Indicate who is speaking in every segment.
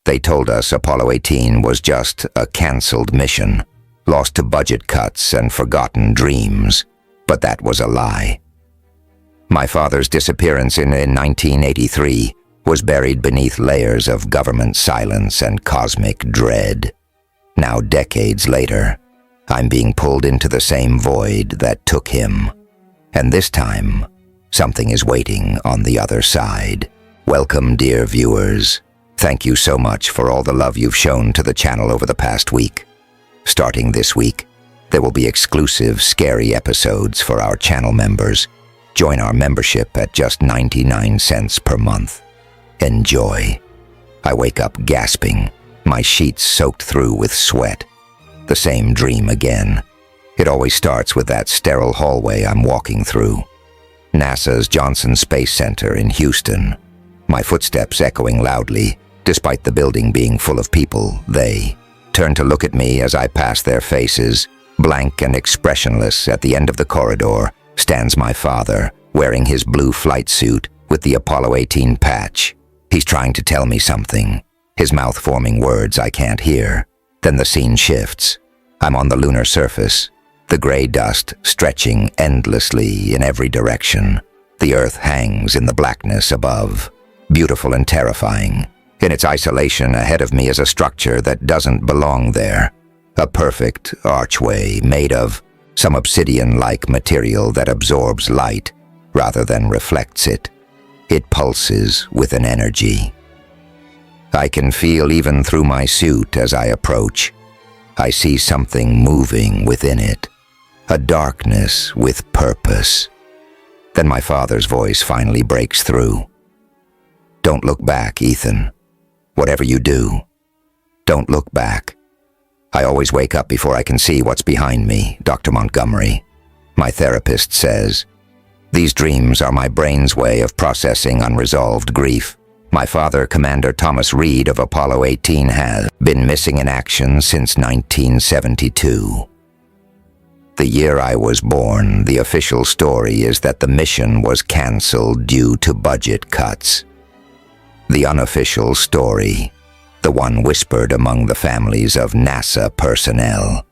Speaker 1: They told us Apollo 18 was just a cancelled mission, lost to budget cuts and forgotten dreams, but that was a lie. My father's disappearance in 1983 was buried beneath layers of government silence and cosmic dread. Now, decades later, I'm being pulled into the same void that took him. And this time, something is waiting on the other side. Welcome, dear viewers. Thank you so much for all the love you've shown to the channel over the past week. Starting this week, there will be exclusive, scary episodes for our channel members. Join our membership at just 99 cents per month. Enjoy. I wake up gasping, my sheets soaked through with sweat. The same dream again. It always starts with that sterile hallway I'm walking through. NASA's Johnson Space Center in Houston. My footsteps echoing loudly. Despite the building being full of people, they turn to look at me as I pass their faces. Blank and expressionless at the end of the corridor stands my father, wearing his blue flight suit with the Apollo 18 patch. He's trying to tell me something, his mouth forming words I can't hear. Then the scene shifts. I'm on the lunar surface, the gray dust stretching endlessly in every direction. The Earth hangs in the blackness above, beautiful and terrifying. In its isolation, ahead of me is a structure that doesn't belong there. A perfect archway made of some obsidian-like material that absorbs light rather than reflects it. It pulses with an energy. I can feel even through my suit as I approach. I see something moving within it, a darkness with purpose. Then my father's voice finally breaks through. Don't look back, Ethan. Whatever you do, don't look back. I always wake up before I can see what's behind me, Dr. Montgomery. My therapist says, these dreams are my brain's way of processing unresolved grief. My father, Commander Thomas Reed of Apollo 18, has been missing in action since 1972. The year I was born, the official story is that the mission was canceled due to budget cuts. The unofficial story, the one whispered among the families of NASA personnel,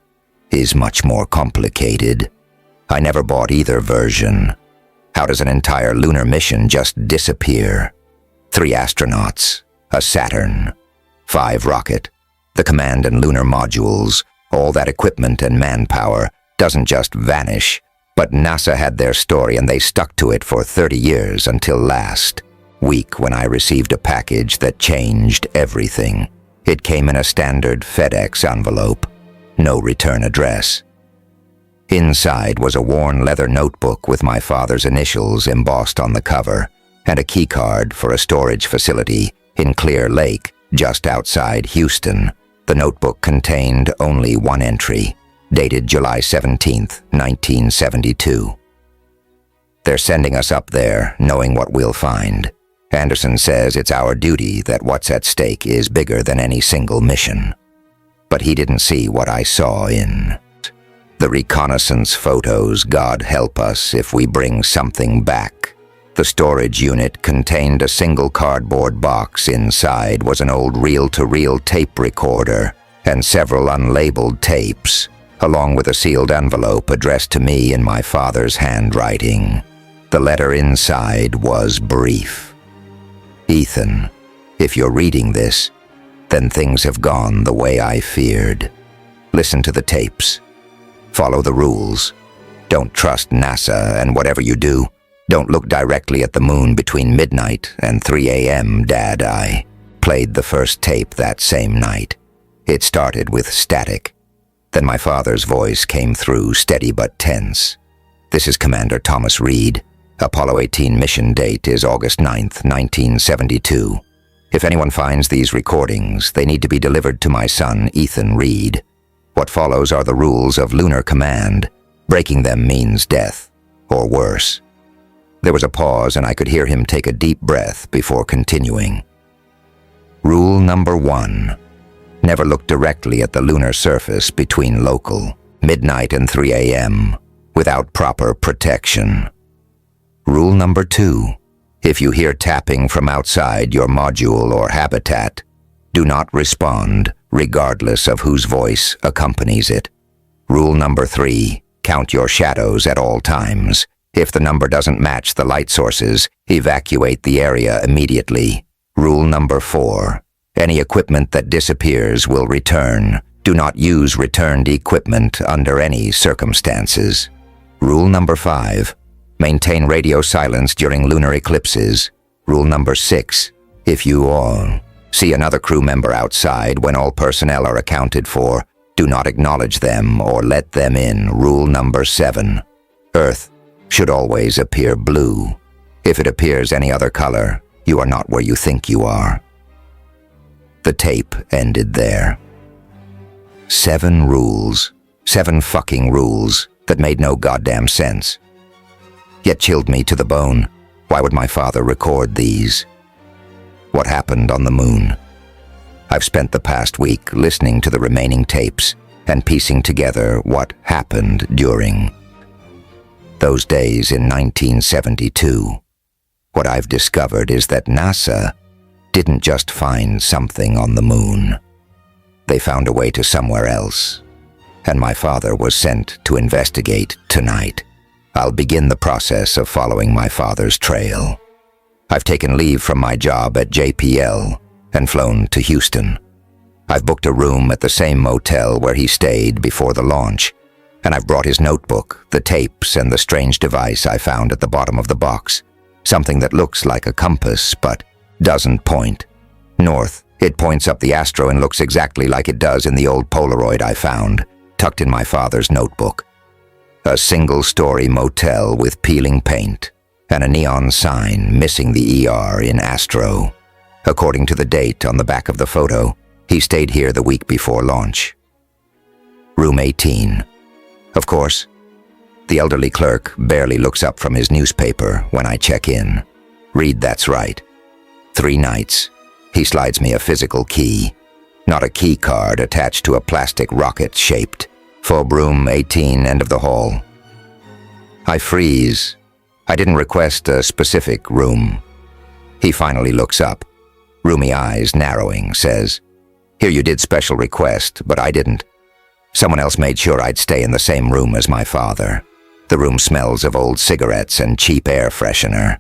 Speaker 1: is much more complicated. I never bought either version. How does an entire lunar mission just disappear? 3 astronauts, a Saturn, 5 rocket, the command and lunar modules, all that equipment and manpower doesn't just vanish, but NASA had their story and they stuck to it for 30 years until last week when I received a package that changed everything. It came in a standard FedEx envelope, no return address. Inside was a worn leather notebook with my father's initials embossed on the cover, and a keycard for a storage facility in Clear Lake, just outside Houston. The notebook contained only one entry, dated July 17, 1972. They're sending us up there, knowing what we'll find. Anderson says it's our duty, that what's at stake is bigger than any single mission. But he didn't see what I saw in the reconnaissance photos. God help us if we bring something back. The storage unit contained a single cardboard box. Inside was an old reel-to-reel tape recorder and several unlabeled tapes, along with a sealed envelope addressed to me in my father's handwriting. The letter inside was brief. Ethan, if you're reading this, then things have gone the way I feared. Listen to the tapes. Follow the rules. Don't trust NASA, and whatever you do, don't look directly at the moon between midnight and 3 a.m., Dad. I played the first tape that same night. It started with static. Then my father's voice came through, steady but tense. This is Commander Thomas Reed. Apollo 18 mission date is August 9th, 1972. If anyone finds these recordings, they need to be delivered to my son, Ethan Reed. What follows are the rules of lunar command. Breaking them means death, or worse. There was a pause and I could hear him take a deep breath before continuing. Rule number 1. Never look directly at the lunar surface between local, midnight and 3 a.m. without proper protection. Rule number 2. If you hear tapping from outside your module or habitat, Do not respond, regardless of whose voice accompanies it. Rule number 3, count your shadows at all times. If the number doesn't match the light sources, evacuate the area immediately. Rule number 4, any equipment that disappears will return. Do not use returned equipment under any circumstances. Rule number 5, maintain radio silence during lunar eclipses. Rule number 6, if you see another crew member outside when all personnel are accounted for, do not acknowledge them or let them in. Rule number 7, Earth should always appear blue. If it appears any other color, you are not where you think you are. The tape ended there. 7 rules. 7 fucking rules that made no goddamn sense. Yet chilled me to the bone. Why would my father record these? What happened on the moon? I've spent the past week listening to the remaining tapes and piecing together what happened during those days in 1972. What I've discovered is that NASA didn't just find something on the moon. They found a way to somewhere else, and my father was sent to investigate tonight. I'll begin the process of following my father's trail. I've taken leave from my job at JPL and flown to Houston. I've booked a room at the same motel where he stayed before the launch, and I've brought his notebook, the tapes, and the strange device I found at the bottom of the box. Something that looks like a compass, but doesn't point north. It points up the astro and looks exactly like it does in the old Polaroid I found, tucked in my father's notebook. A single-story motel with peeling paint and a neon sign missing the ER in astro. According to the date on the back of the photo, he stayed here the week before launch. Room 18. Of course, the elderly clerk barely looks up from his newspaper when I check in. Read, that's right. 3 nights. He slides me a physical key, not a key card attached to a plastic rocket shaped. Fob room 18, end of the hall. I freeze. I didn't request a specific room. He finally looks up. Roomy eyes narrowing, says, "Here you did special request, but I didn't. Someone else made sure I'd stay in the same room as my father. The room smells of old cigarettes and cheap air freshener.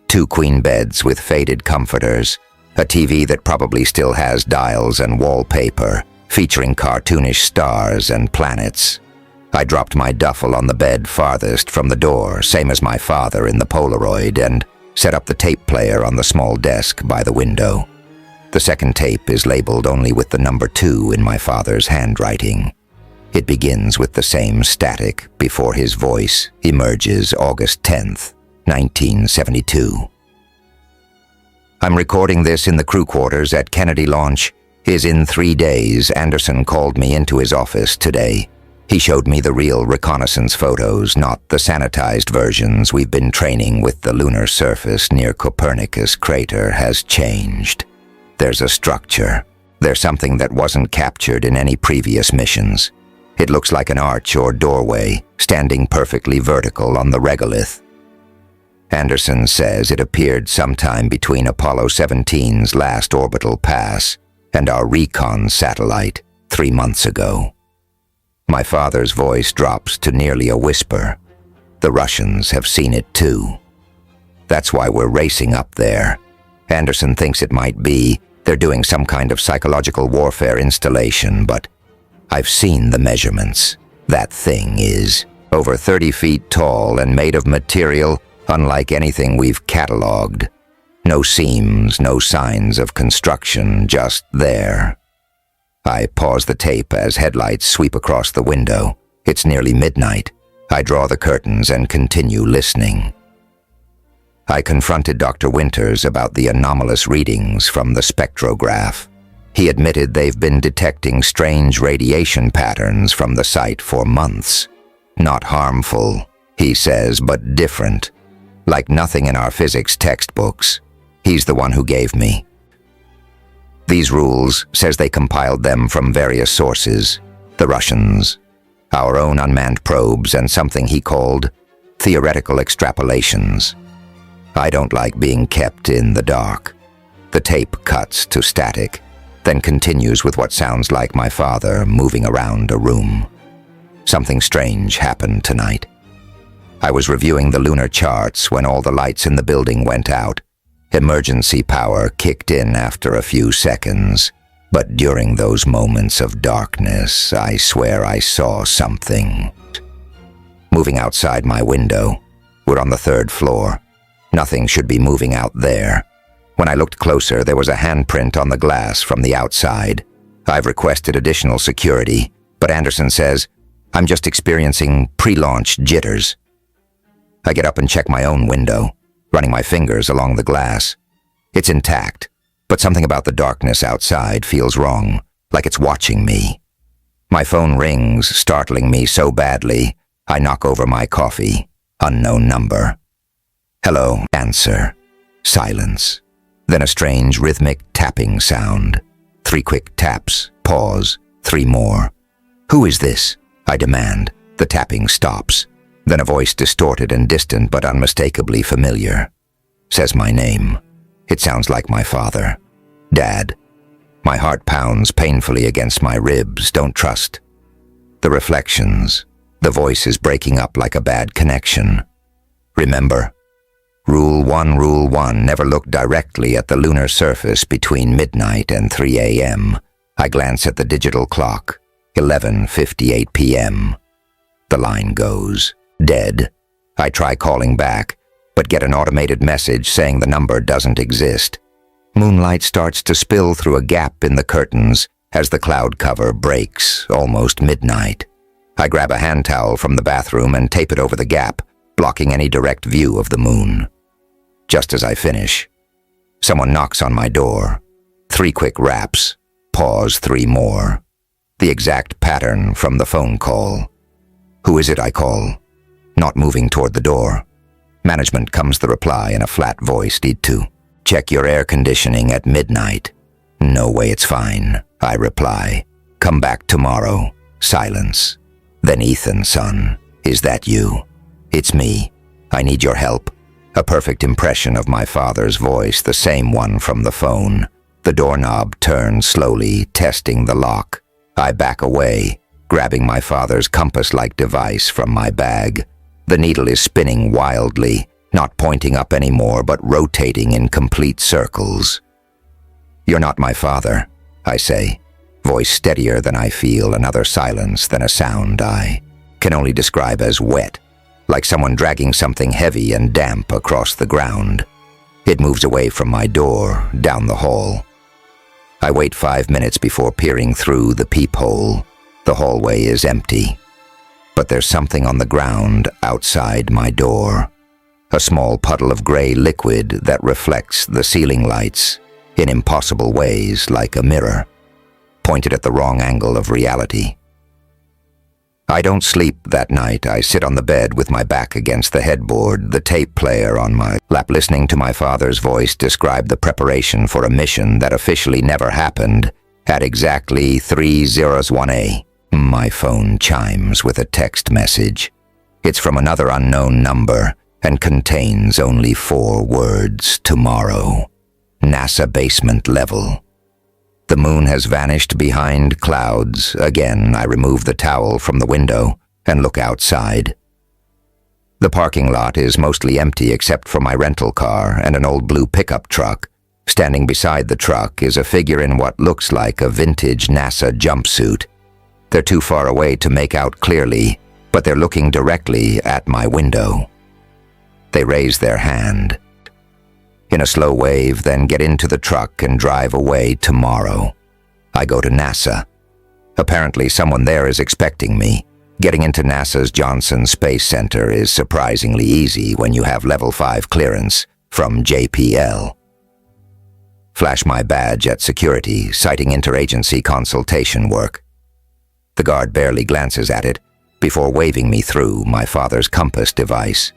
Speaker 1: 2 queen beds with faded comforters. A TV that probably still has dials and wallpaper, featuring cartoonish stars and planets. I dropped my duffel on the bed farthest from the door, same as my father in the Polaroid, and set up the tape player on the small desk by the window. The second tape is labeled only with the number 2 in my father's handwriting. It begins with the same static before his voice emerges August 10th, 1972. I'm recording this in the crew quarters at Kennedy Launch. Is in 3 days. Anderson called me into his office today. He showed me the real reconnaissance photos, not the sanitized versions we've been training with. The lunar surface near Copernicus crater has changed. There's a structure. There's something that wasn't captured in any previous missions. It looks like an arch or doorway, standing perfectly vertical on the regolith. Anderson says it appeared sometime between Apollo 17's last orbital pass and our recon satellite 3 months ago. My father's voice drops to nearly a whisper. The Russians have seen it too. That's why we're racing up there. Anderson thinks it might be they're doing some kind of psychological warfare installation, but I've seen the measurements. That thing is over 30 feet tall and made of material unlike anything we've cataloged. No seams, no signs of construction, just there. I pause the tape as headlights sweep across the window. It's nearly midnight. I draw the curtains and continue listening. I confronted Dr. Winters about the anomalous readings from the spectrograph. He admitted they've been detecting strange radiation patterns from the site for months. Not harmful, he says, but different. Like nothing in our physics textbooks. He's the one who gave me. These rules, says they compiled them from various sources. The Russians, our own unmanned probes, and something he called theoretical extrapolations. I don't like being kept in the dark. The tape cuts to static. then continues with what sounds like my father moving around a room. Something strange happened tonight. I was reviewing the lunar charts when all the lights in the building went out. Emergency power kicked in after a few seconds, but during those moments of darkness, I swear I saw something. Moving outside my window, we're on the 3rd floor. Nothing should be moving out there. When I looked closer, there was a handprint on the glass from the outside. I've requested additional security, but Anderson says, I'm just experiencing pre-launch jitters. I get up and check my own window, running my fingers along the glass. It's intact, but something about the darkness outside feels wrong, like it's watching me. My phone rings, startling me so badly, I knock over my coffee. Unknown number. Hello, answer. Silence. Then a strange rhythmic tapping sound. 3 quick taps, pause, 3 more. Who is this? I demand. The tapping stops. Then a voice distorted and distant but unmistakably familiar. Says my name. It sounds like my father. Dad. My heart pounds painfully against my ribs. Don't trust. The reflections. The voice is breaking up like a bad connection. Remember. Rule 1, never look directly at the lunar surface between midnight and 3 a.m. I glance at the digital clock, 11:58 p.m. The line goes, dead. I try calling back, but get an automated message saying the number doesn't exist. Moonlight starts to spill through a gap in the curtains as the cloud cover breaks, almost midnight. I grab a hand towel from the bathroom and tape it over the gap, blocking any direct view of the moon. Just as I finish, someone knocks on my door. 3 quick raps, pause, 3 more. The exact pattern from the phone call. Who is it, I call? Not moving toward the door. Management comes the reply in a flat voice. Need to check your air conditioning at midnight. No way, it's fine, I reply. Come back tomorrow. Silence. Then Ethan, son, is that you? It's me. I need your help. A perfect impression of my father's voice, the same one from the phone. The doorknob turns slowly, testing the lock. I back away, grabbing my father's compass-like device from my bag. The needle is spinning wildly, not pointing up anymore, but rotating in complete circles. You're not my father, I say, voice steadier than I feel, another silence, then a sound I can only describe as wet. Like someone dragging something heavy and damp across the ground. It moves away from my door, down the hall. I wait 5 minutes before peering through the peephole. The hallway is empty. But there's something on the ground outside my door. A small puddle of gray liquid that reflects the ceiling lights in impossible ways, like a mirror, pointed at the wrong angle of reality. I don't sleep that night. I sit on the bed with my back against the headboard, the tape player on my lap, listening to my father's voice describe the preparation for a mission that officially never happened. At exactly 3:01 a.m., my phone chimes with a text message. It's from another unknown number and contains only 4 words: tomorrow. NASA basement level. The moon has vanished behind clouds. Again, I remove the towel from the window and look outside. The parking lot is mostly empty except for my rental car and an old blue pickup truck. Standing beside the truck is a figure in what looks like a vintage NASA jumpsuit. They're too far away to make out clearly, but they're looking directly at my window. They raise their hand in a slow wave, then get into the truck and drive away. Tomorrow. I go to NASA. Apparently someone there is expecting me. Getting into NASA's Johnson Space Center is surprisingly easy when you have level 5 clearance from JPL. Flash my badge at security, citing interagency consultation work. The guard barely glances at it before waving me through. My father's compass device,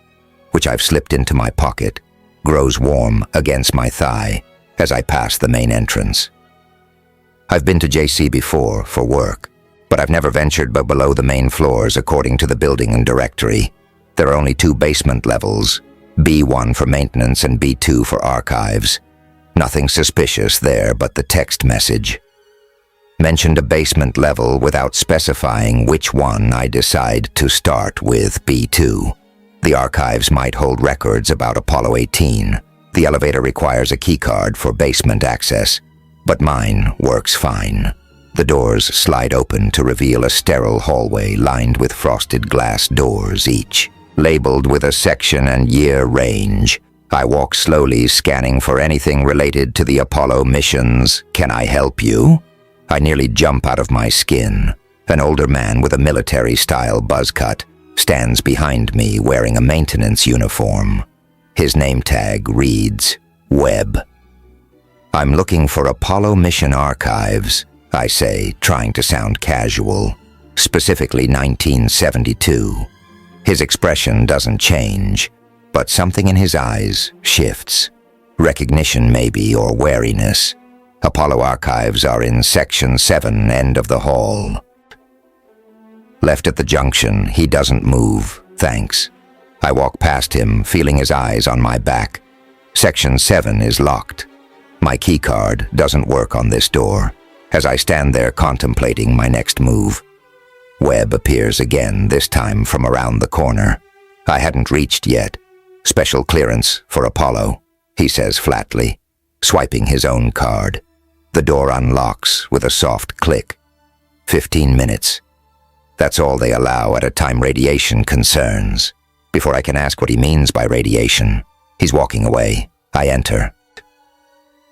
Speaker 1: which I've slipped into my pocket, grows warm against my thigh as I pass the main entrance. I've been to JC before for work, but I've never ventured below the main floors according to the building and directory. There are only 2 basement levels, B1 for maintenance and B2 for archives. Nothing suspicious there but the text message. mentioned a basement level without specifying which one I decide to start with. B2. The archives might hold records about Apollo 18. The elevator requires a keycard for basement access, but mine works fine. The doors slide open to reveal a sterile hallway lined with frosted glass doors each, labeled with a section and year range. I walk slowly, scanning for anything related to the Apollo missions. "Can I help you?" I nearly jump out of my skin. An older man with a military-style buzz cut stands behind me wearing a maintenance uniform. His name tag reads Webb. "I'm looking for Apollo mission archives," I say, trying to sound casual. "Specifically 1972. His expression doesn't change, but something in his eyes shifts. Recognition maybe, or wariness. Apollo archives are in Section 7, end of the hall. Left at the junction, he doesn't move, thanks. I walk past him, feeling his eyes on my back. Section 7 is locked. My keycard doesn't work on this door, as I stand there contemplating my next move. Webb appears again, this time from around the corner. I hadn't reached yet. "Special clearance for Apollo," he says flatly, swiping his own card. The door unlocks with a soft click. 15 minutes. That's all they allow at a time radiation concerns. Before I can ask what he means by radiation, he's walking away. I enter.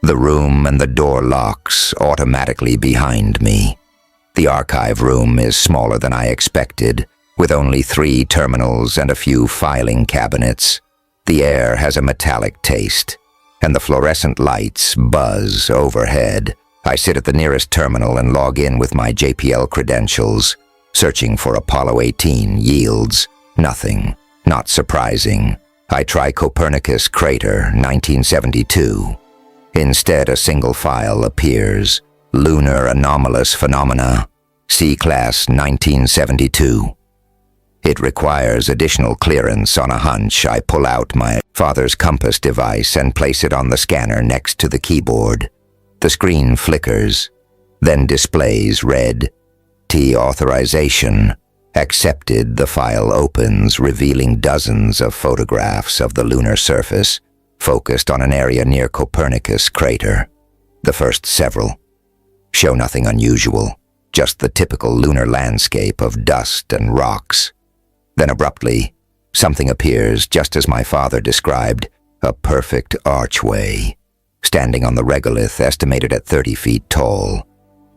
Speaker 1: The room and the door locks automatically behind me. The archive room is smaller than I expected, with only 3 terminals and a few filing cabinets. The air has a metallic taste, and the fluorescent lights buzz overhead. I sit at the nearest terminal and log in with my JPL credentials. Searching for Apollo 18 yields nothing. Not surprising. I try Copernicus Crater 1972. Instead, a single file appears. Lunar Anomalous Phenomena, C-Class 1972. It requires additional clearance. On a hunch, I pull out my father's compass device and place it on the scanner next to the keyboard. The screen flickers, then displays red T authorization. Accepted. The file opens, revealing dozens of photographs of the lunar surface, focused on an area near Copernicus Crater. The first several show nothing unusual, just the typical lunar landscape of dust and rocks. Then abruptly, something appears just as my father described, a perfect archway, standing on the regolith estimated at 30 feet tall.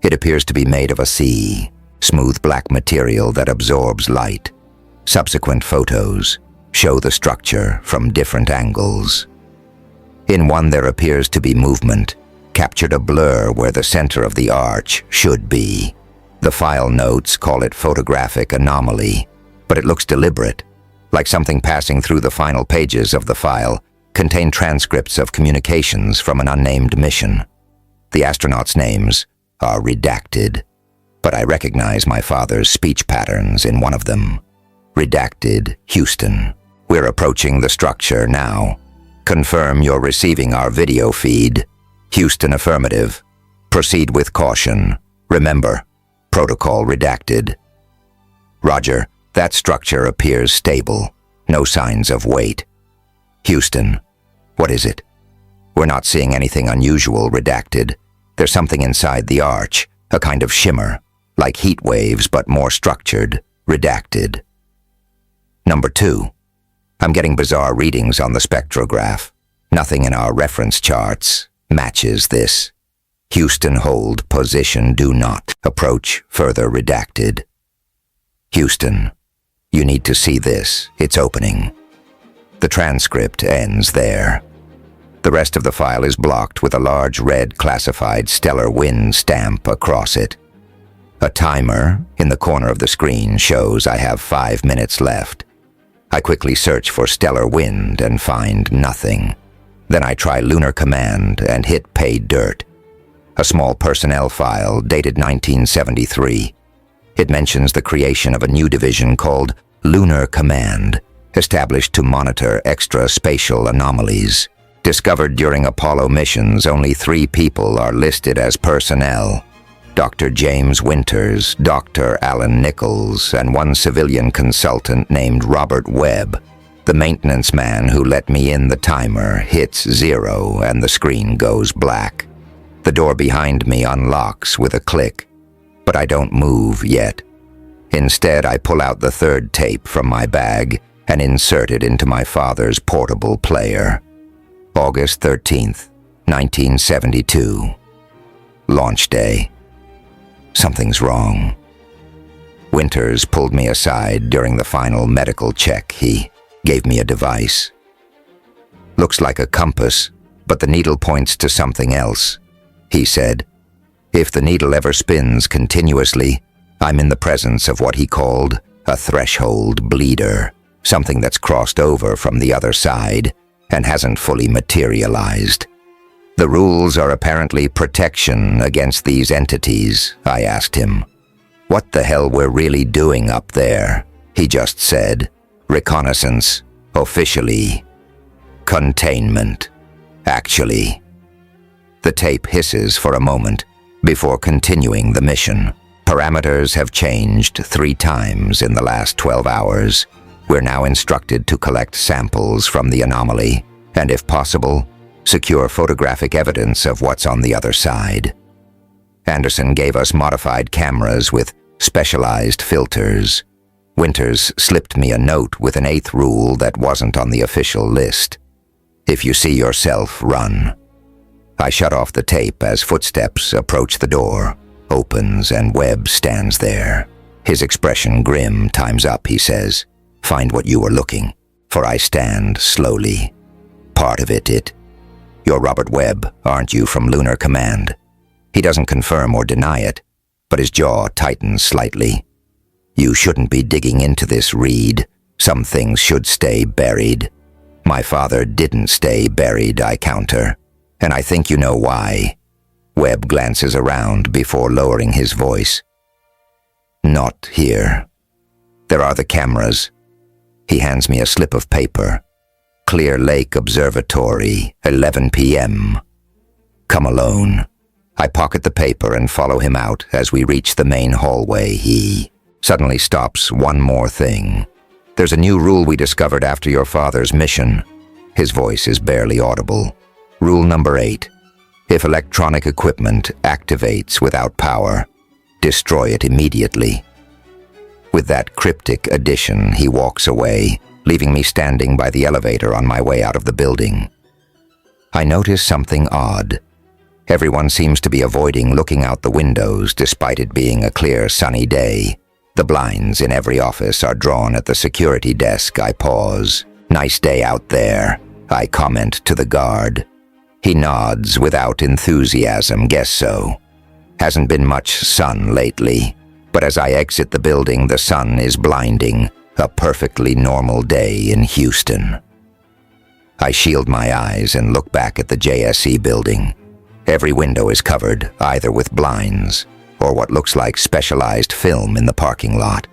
Speaker 1: It appears to be made of a sea, smooth black material that absorbs light. Subsequent photos show the structure from different angles. In one there appears to be movement, captured a blur where the center of the arch should be. The file notes call it photographic anomaly, but it looks deliberate, like something passing through the final pages of the file contain transcripts of communications from an unnamed mission. The astronauts' names are redacted, but I recognize my father's speech patterns in one of them. Redacted, Houston. We're approaching the structure now. Confirm you're receiving our video feed. Houston, affirmative. Proceed with caution. Remember, protocol redacted. Roger, that structure appears stable. No signs of weight. Houston, what is it? We're not seeing anything unusual. Redacted. There's something inside the arch, a kind of shimmer, like heat waves but more structured. Redacted. Number 2. I'm getting bizarre readings on the spectrograph. Nothing in our reference charts matches this. Houston, hold position, do not approach further. Redacted. Houston, you need to see this. It's opening. The transcript ends there. The rest of the file is blocked with a large red classified stellar wind stamp across it. A timer in the corner of the screen shows I have 5 minutes left. I quickly search for stellar wind and find nothing. Then I try Lunar Command and hit Pay Dirt. A small personnel file dated 1973. It mentions the creation of a new division called Lunar Command, established to monitor extra-spatial anomalies. Discovered during Apollo missions, only 3 people are listed as personnel. Dr. James Winters, Dr. Alan Nichols, and one civilian consultant named Robert Webb. The maintenance man who let me in the timer hits 0 and the screen goes black. The door behind me unlocks with a click, but I don't move yet. Instead, I pull out the third tape from my bag and insert it into my father's portable player. August 13th, 1972. Launch day. Something's wrong. Winters pulled me aside during the final medical check. He gave me a device. Looks like a compass, but the needle points to something else. He said, if the needle ever spins continuously, I'm in the presence of what he called a threshold bleeder, something that's crossed over from the other side and hasn't fully materialized. The rules are apparently protection against these entities, I asked him. What the hell we're really doing up there? He just said, reconnaissance, officially. Containment, actually. The tape hisses for a moment before continuing the mission. Parameters have changed 3 times in the last 12 hours. We're now instructed to collect samples from the anomaly and, if possible, secure photographic evidence of what's on the other side. Anderson gave us modified cameras with specialized filters. Winters slipped me a note with an 8th rule that wasn't on the official list. If you see yourself, run. I shut off the tape as footsteps approach the door, opens, and Webb stands there. His expression grim. Time's up, he says. Find what you were looking. For I stand slowly. Part of it. You're Robert Webb, aren't you, from Lunar Command? He doesn't confirm or deny it, but his jaw tightens slightly. You shouldn't be digging into this, Reed. Some things should stay buried. My father didn't stay buried, I counter. And I think you know why. Webb glances around before lowering his voice. Not here. There are the cameras. He hands me a slip of paper. Clear Lake Observatory, 11 p.m. Come alone. I pocket the paper and follow him out as we reach the main hallway. He suddenly stops. One more thing. There's a new rule we discovered after your father's mission. His voice is barely audible. Rule number 8. If electronic equipment activates without power, destroy it immediately. With that cryptic addition, he walks away, leaving me standing by the elevator on my way out of the building. I notice something odd. Everyone seems to be avoiding looking out the windows despite it being a clear sunny day. The blinds in every office are drawn at the security desk. I pause. Nice day out there, I comment to the guard. He nods without enthusiasm. Guess so. Hasn't been much sun lately, but as I exit the building, the sun is blinding. A perfectly normal day in Houston. I shield my eyes and look back at the JSE building. Every window is covered, either with blinds or what looks like specialized film in the parking lot.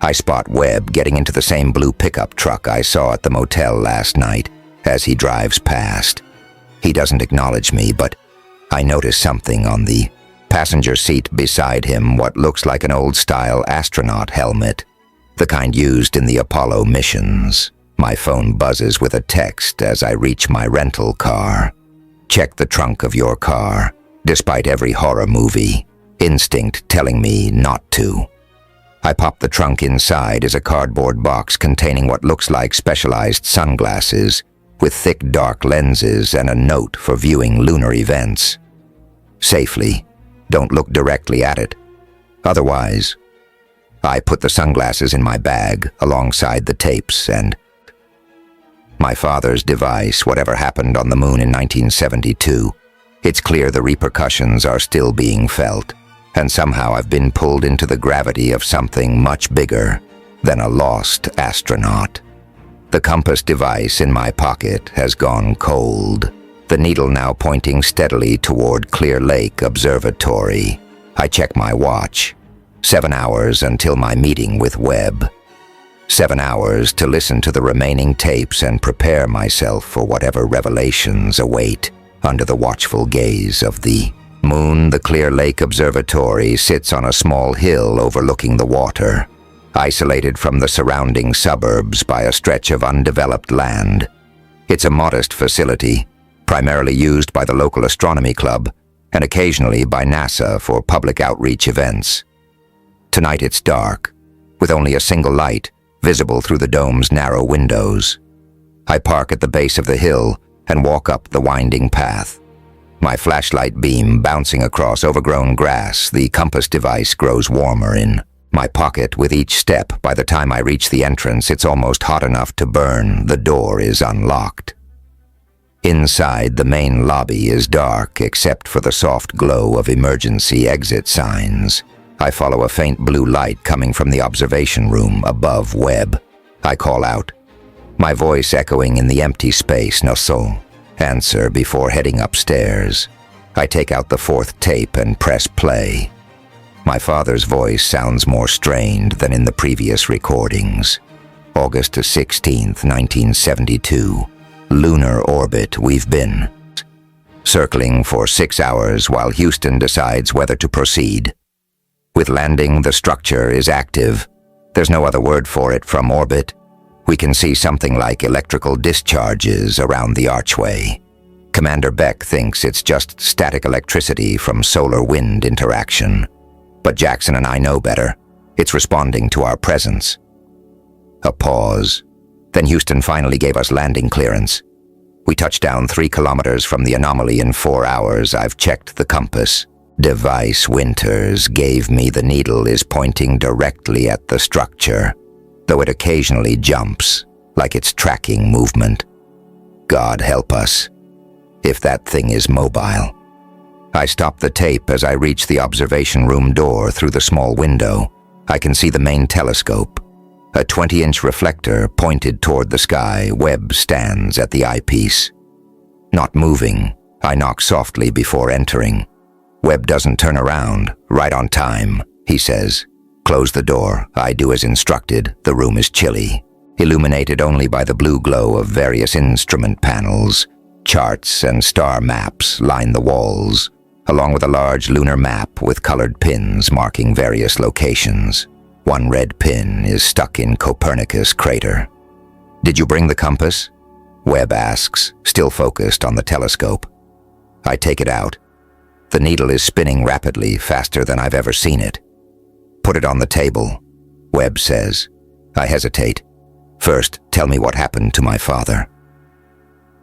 Speaker 1: I spot Webb getting into the same blue pickup truck I saw at the motel last night as he drives past. He doesn't acknowledge me, but I notice something on the passenger seat beside him, what looks like an old-style astronaut helmet, the kind used in the Apollo missions. My phone buzzes with a text as I reach my rental car. Check the trunk of your car, despite every horror movie. Instinct telling me not to. I pop the trunk. Inside is a cardboard box containing what looks like specialized sunglasses with thick dark lenses and a note for viewing lunar events. Safely. Don't look directly at it. Otherwise, I put the sunglasses in my bag alongside the tapes and my father's device. Whatever happened on the moon in 1972, it's clear the repercussions are still being felt, and somehow I've been pulled into the gravity of something much bigger than a lost astronaut. The compass device in my pocket has gone cold, the needle now pointing steadily toward Clear Lake Observatory. I check my watch. 7 hours until my meeting with Webb. 7 hours to listen to the remaining tapes and prepare myself for whatever revelations await under the watchful gaze of the Moon, the Clear Lake Observatory, sits on a small hill overlooking the water, isolated from the surrounding suburbs by a stretch of undeveloped land. It's a modest facility, primarily used by the local astronomy club and occasionally by NASA for public outreach events. Tonight it's dark, with only a single light visible through the dome's narrow windows. I park at the base of the hill and walk up the winding path. My flashlight beam bouncing across overgrown grass, the compass device grows warmer in my pocket with each step. By the time I reach the entrance, it's almost hot enough to burn. The door is unlocked. Inside, the main lobby is dark except for the soft glow of emergency exit signs. I follow a faint blue light coming from the observation room above Webb. I call out, my voice echoing in the empty space. No so. Answer before heading upstairs. I take out the fourth tape and press play. My father's voice sounds more strained than in the previous recordings. August 16th, 1972. Lunar orbit we've been. Circling for 6 hours while Houston decides whether to proceed. With landing, the structure is active. There's no other word for it from orbit. We can see something like electrical discharges around the archway. Commander Beck thinks it's just static electricity from solar-wind interaction. But Jackson and I know better. It's responding to our presence. A pause. Then Houston finally gave us landing clearance. We touched down 3 kilometers from the anomaly in 4 hours. I've checked the compass. Device Winters gave me the needle is pointing directly at the structure, though it occasionally jumps, like it's tracking movement. God help us, if that thing is mobile. I stop the tape as I reach the observation room door through the small window. I can see the main telescope. A 20-inch reflector pointed toward the sky. Webb stands at the eyepiece. Not moving, I knock softly before entering. Webb doesn't turn around. Right on time, he says. Close the door. I do as instructed. The room is chilly, illuminated only by the blue glow of various instrument panels. Charts and star maps line the walls, along with a large lunar map with colored pins marking various locations. One red pin is stuck in Copernicus crater. Did you bring the compass? Webb asks, still focused on the telescope. I take it out. The needle is spinning rapidly, faster than I've ever seen it. Put it on the table, Webb says. I hesitate. First, tell me what happened to my father.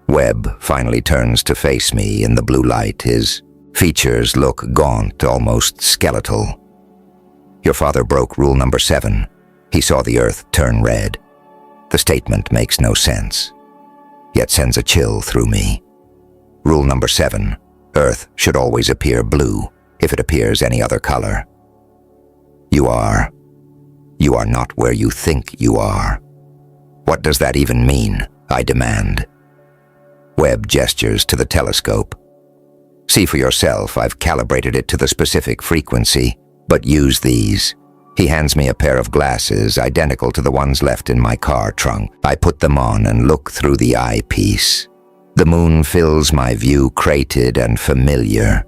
Speaker 1: Webb finally turns to face me in the blue light. His features look gaunt, almost skeletal. Your father broke rule number 7. He saw the Earth turn red. The statement makes no sense, yet sends a chill through me. Rule number 7. Earth should always appear blue if it appears any other color. You are not where you think you are. What does that even mean? I demand. Webb gestures to the telescope. See for yourself, I've calibrated it to the specific frequency, but use these. He hands me a pair of glasses identical to the ones left in my car trunk. I put them on and look through the eyepiece. The moon fills my view, crated and familiar.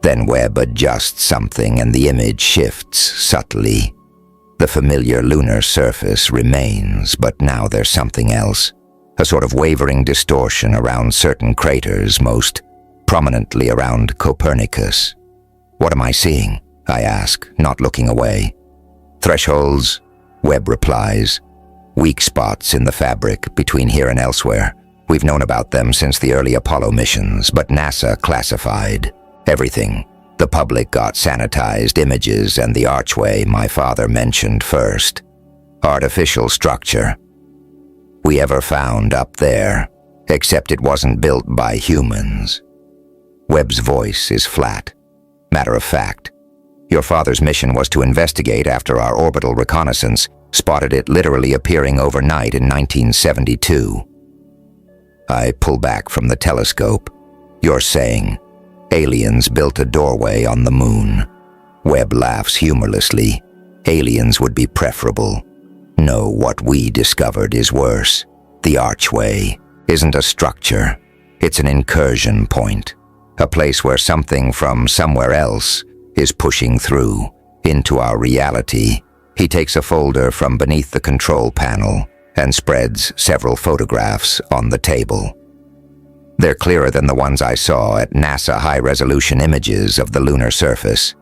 Speaker 1: Then Webb adjusts something and the image shifts subtly. The familiar lunar surface remains, but now there's something else. A sort of wavering distortion around certain craters, most prominently around Copernicus. What am I seeing? I ask, not looking away. Thresholds, Webb replies. Weak spots in the fabric between here and elsewhere. We've known about them since the early Apollo missions, but NASA classified everything. The public got sanitized images and the archway my father mentioned first. Artificial structure. We ever found up there, except it wasn't built by humans. Webb's voice is flat. Matter of fact. Your father's mission was to investigate after our orbital reconnaissance spotted it literally appearing overnight in 1972. I pull back from the telescope. You're saying aliens built a doorway on the moon. Webb laughs humorlessly. Aliens would be preferable. No, what we discovered is worse. The archway isn't a structure. It's an incursion point. a place where something from somewhere else is pushing through into our reality. He takes a folder from beneath the control panel and spreads several photographs on the table. They're clearer than the ones I saw at NASA high-resolution images of the lunar surface.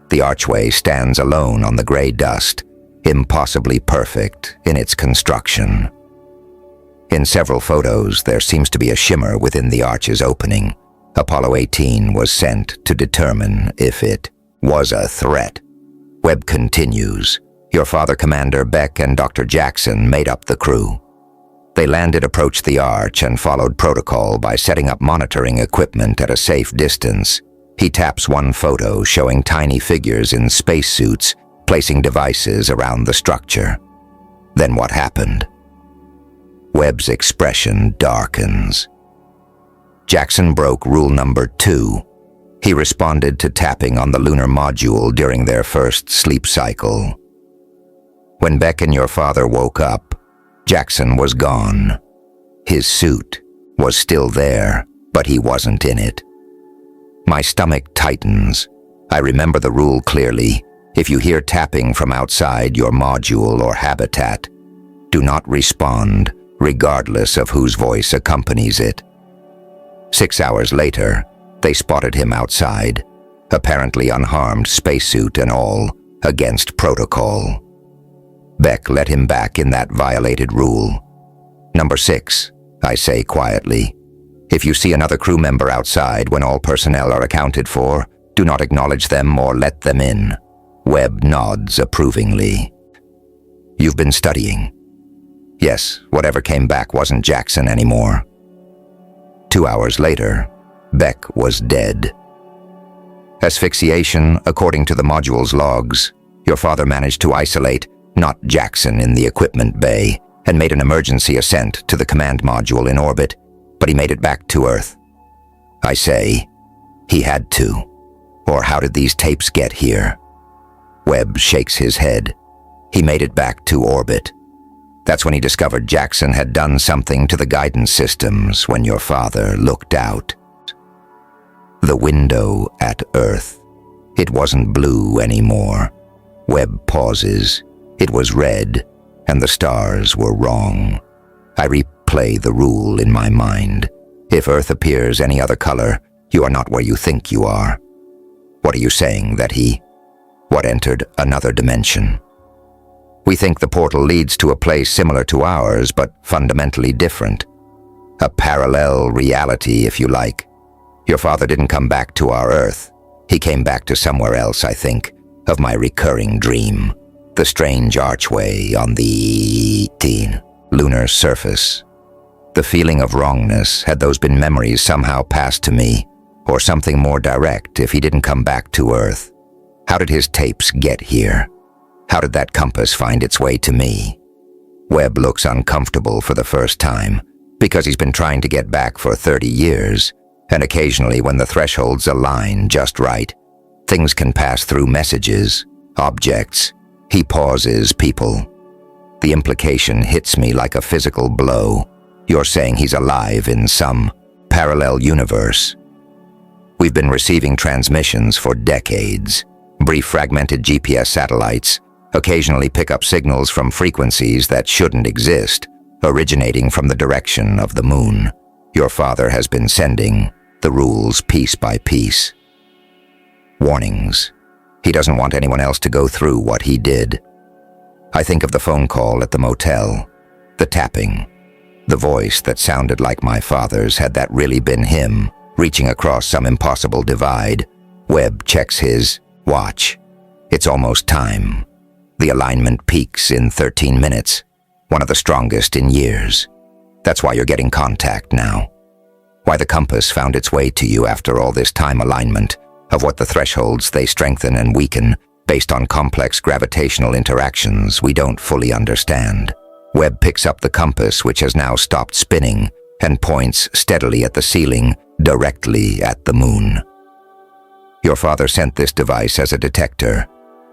Speaker 1: The archway stands alone on the gray dust, impossibly perfect in its construction. In several photos, there seems to be a shimmer within the arch's opening. Apollo 18 was sent to determine if it was a threat. Webb continues. Your father, Commander Beck, and Dr. Jackson made up the crew. They landed, approached the arch, and followed protocol by setting up monitoring equipment at a safe distance. He taps one photo showing tiny figures in spacesuits placing devices around the structure. Then what happened? Webb's expression darkens. Jackson broke rule number 2. He responded to tapping on the lunar module during their first sleep cycle. When Beck and your father woke up, Jackson was gone. His suit was still there, but he wasn't in it. My stomach tightens. I remember the rule clearly. If you hear tapping from outside your module or habitat, do not respond, regardless of whose voice accompanies it. 6 hours later, they spotted him outside, apparently unharmed, spacesuit and all, against protocol. Beck let him back in that violated rule. Number 6, I say quietly. If you see another crew member outside when all personnel are accounted for, do not acknowledge them or let them in. Webb nods approvingly. You've been studying. Yes, whatever came back wasn't Jackson anymore. 2 hours later, Beck was dead. Asphyxiation, according to the module's logs. Your father managed to isolate not Jackson in the equipment bay and made an emergency ascent to the command module in orbit, but he made it back to Earth. I say, he had to. Or how did these tapes get here? Webb shakes his head. He made it back to orbit. That's when he discovered Jackson had done something to the guidance systems when your father looked out. The window at Earth. It wasn't blue anymore. Webb pauses. It was red, and the stars were wrong. I replay the rule in my mind. If Earth appears any other color, you are not where you think you are. What are you saying, that what entered another dimension? We think the portal leads to a place similar to ours, but fundamentally different. A parallel reality, if you like. Your father didn't come back to our Earth. He came back to somewhere else, I think, of my recurring dream. The strange archway on the lunar surface. The feeling of wrongness, had those been memories somehow passed to me, or something more direct if he didn't come back to Earth? How did his tapes get here? How did that compass find its way to me? Webb looks uncomfortable for the first time, because he's been trying to get back for 30 years, and occasionally when the thresholds align just right, things can pass through messages, objects. He pauses, people. The implication hits me like a physical blow. You're saying he's alive in some parallel universe. We've been receiving transmissions for decades. Brief fragmented GPS satellites occasionally pick up signals from frequencies that shouldn't exist, originating from the direction of the moon. Your father has been sending the rules piece by piece. Warnings. He doesn't want anyone else to go through what he did. I think of the phone call at the motel, the tapping, the voice that sounded like my father's. Had that really been him, reaching across some impossible divide? Webb checks his watch. It's almost time. The alignment peaks in 13 minutes, one of the strongest in years. That's why you're getting contact now. Why the compass found its way to you after all this time. Alignment of what the thresholds they strengthen and weaken based on complex gravitational interactions we don't fully understand. Webb picks up the compass, which has now stopped spinning, and points steadily at the ceiling, directly at the moon. Your father sent this device as a detector.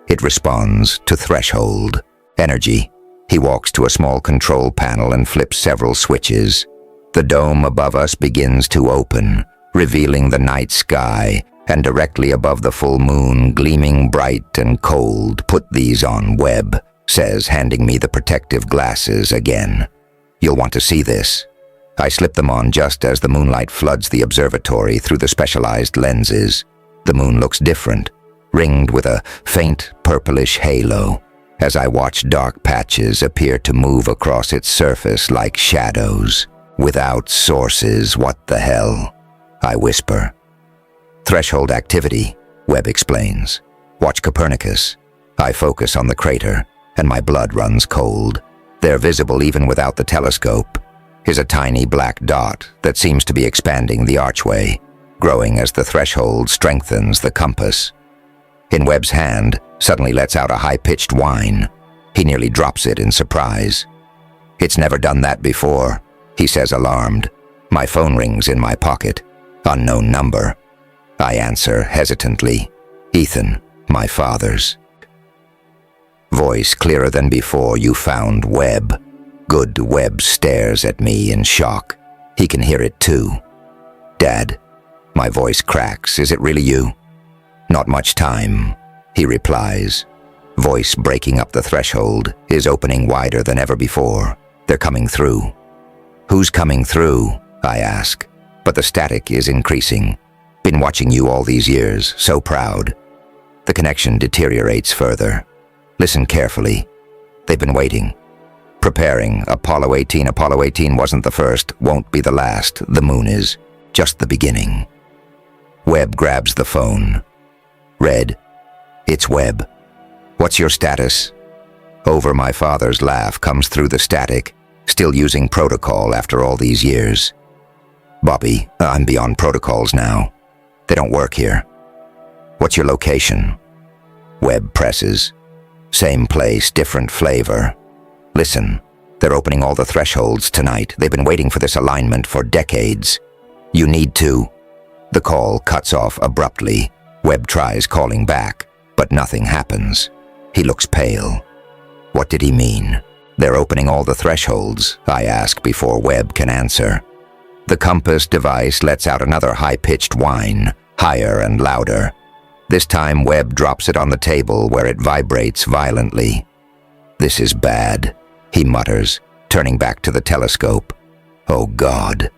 Speaker 1: It responds to threshold energy. He walks to a small control panel and flips several switches. The dome above us begins to open, revealing the night sky, and directly above the full moon, gleaming bright and cold. "Put these on, Webb," says, handing me the protective glasses again. "You'll want to see this." I slip them on just as the moonlight floods the observatory through the specialized lenses. The moon looks different, ringed with a faint purplish halo, as I watch dark patches appear to move across its surface like shadows. "Without sources, what the hell?" I whisper. "Threshold activity," Webb explains. "Watch Copernicus." I focus on the crater, and my blood runs cold. They're visible even without the telescope. Is a tiny black dot that seems to be expanding the archway, growing as the threshold strengthens the compass. In Webb's hand, suddenly lets out a high-pitched whine. He nearly drops it in surprise. "It's never done that before," he says, alarmed. My phone rings in my pocket. Unknown number. I answer hesitantly. "Ethan, my father's." Voice clearer than before. "You found Webb." Good. Webb stares at me in shock. He can hear it too. "Dad." My voice cracks. "Is it really you?" "Not much time," he replies. Voice breaking up the threshold, is opening wider than ever before. They're coming through. "Who's coming through?" I ask. But the static is increasing. "Been watching you all these years, so proud." The connection deteriorates further. Listen carefully. They've been waiting. Preparing. Apollo 18. Apollo 18 wasn't the first, won't be the last. The moon is just the beginning. Webb grabs the phone. "Red." "It's Webb." "What's your status?" Over my father's laugh comes through the static, still using protocol after all these years. "Bobby, I'm beyond protocols now. They don't work here." "What's your location?" Webb presses. "Same place, different flavor." "Listen, they're opening all the thresholds tonight. They've been waiting for this alignment for decades. You need to." The call cuts off abruptly. Webb tries calling back, but nothing happens. He looks pale. What did he mean? "They're opening all the thresholds," I ask before Webb can answer. The compass device lets out another high-pitched whine, higher and louder. This time Webb drops it on the table where it vibrates violently. "This is bad," he mutters, turning back to the telescope. "Oh God."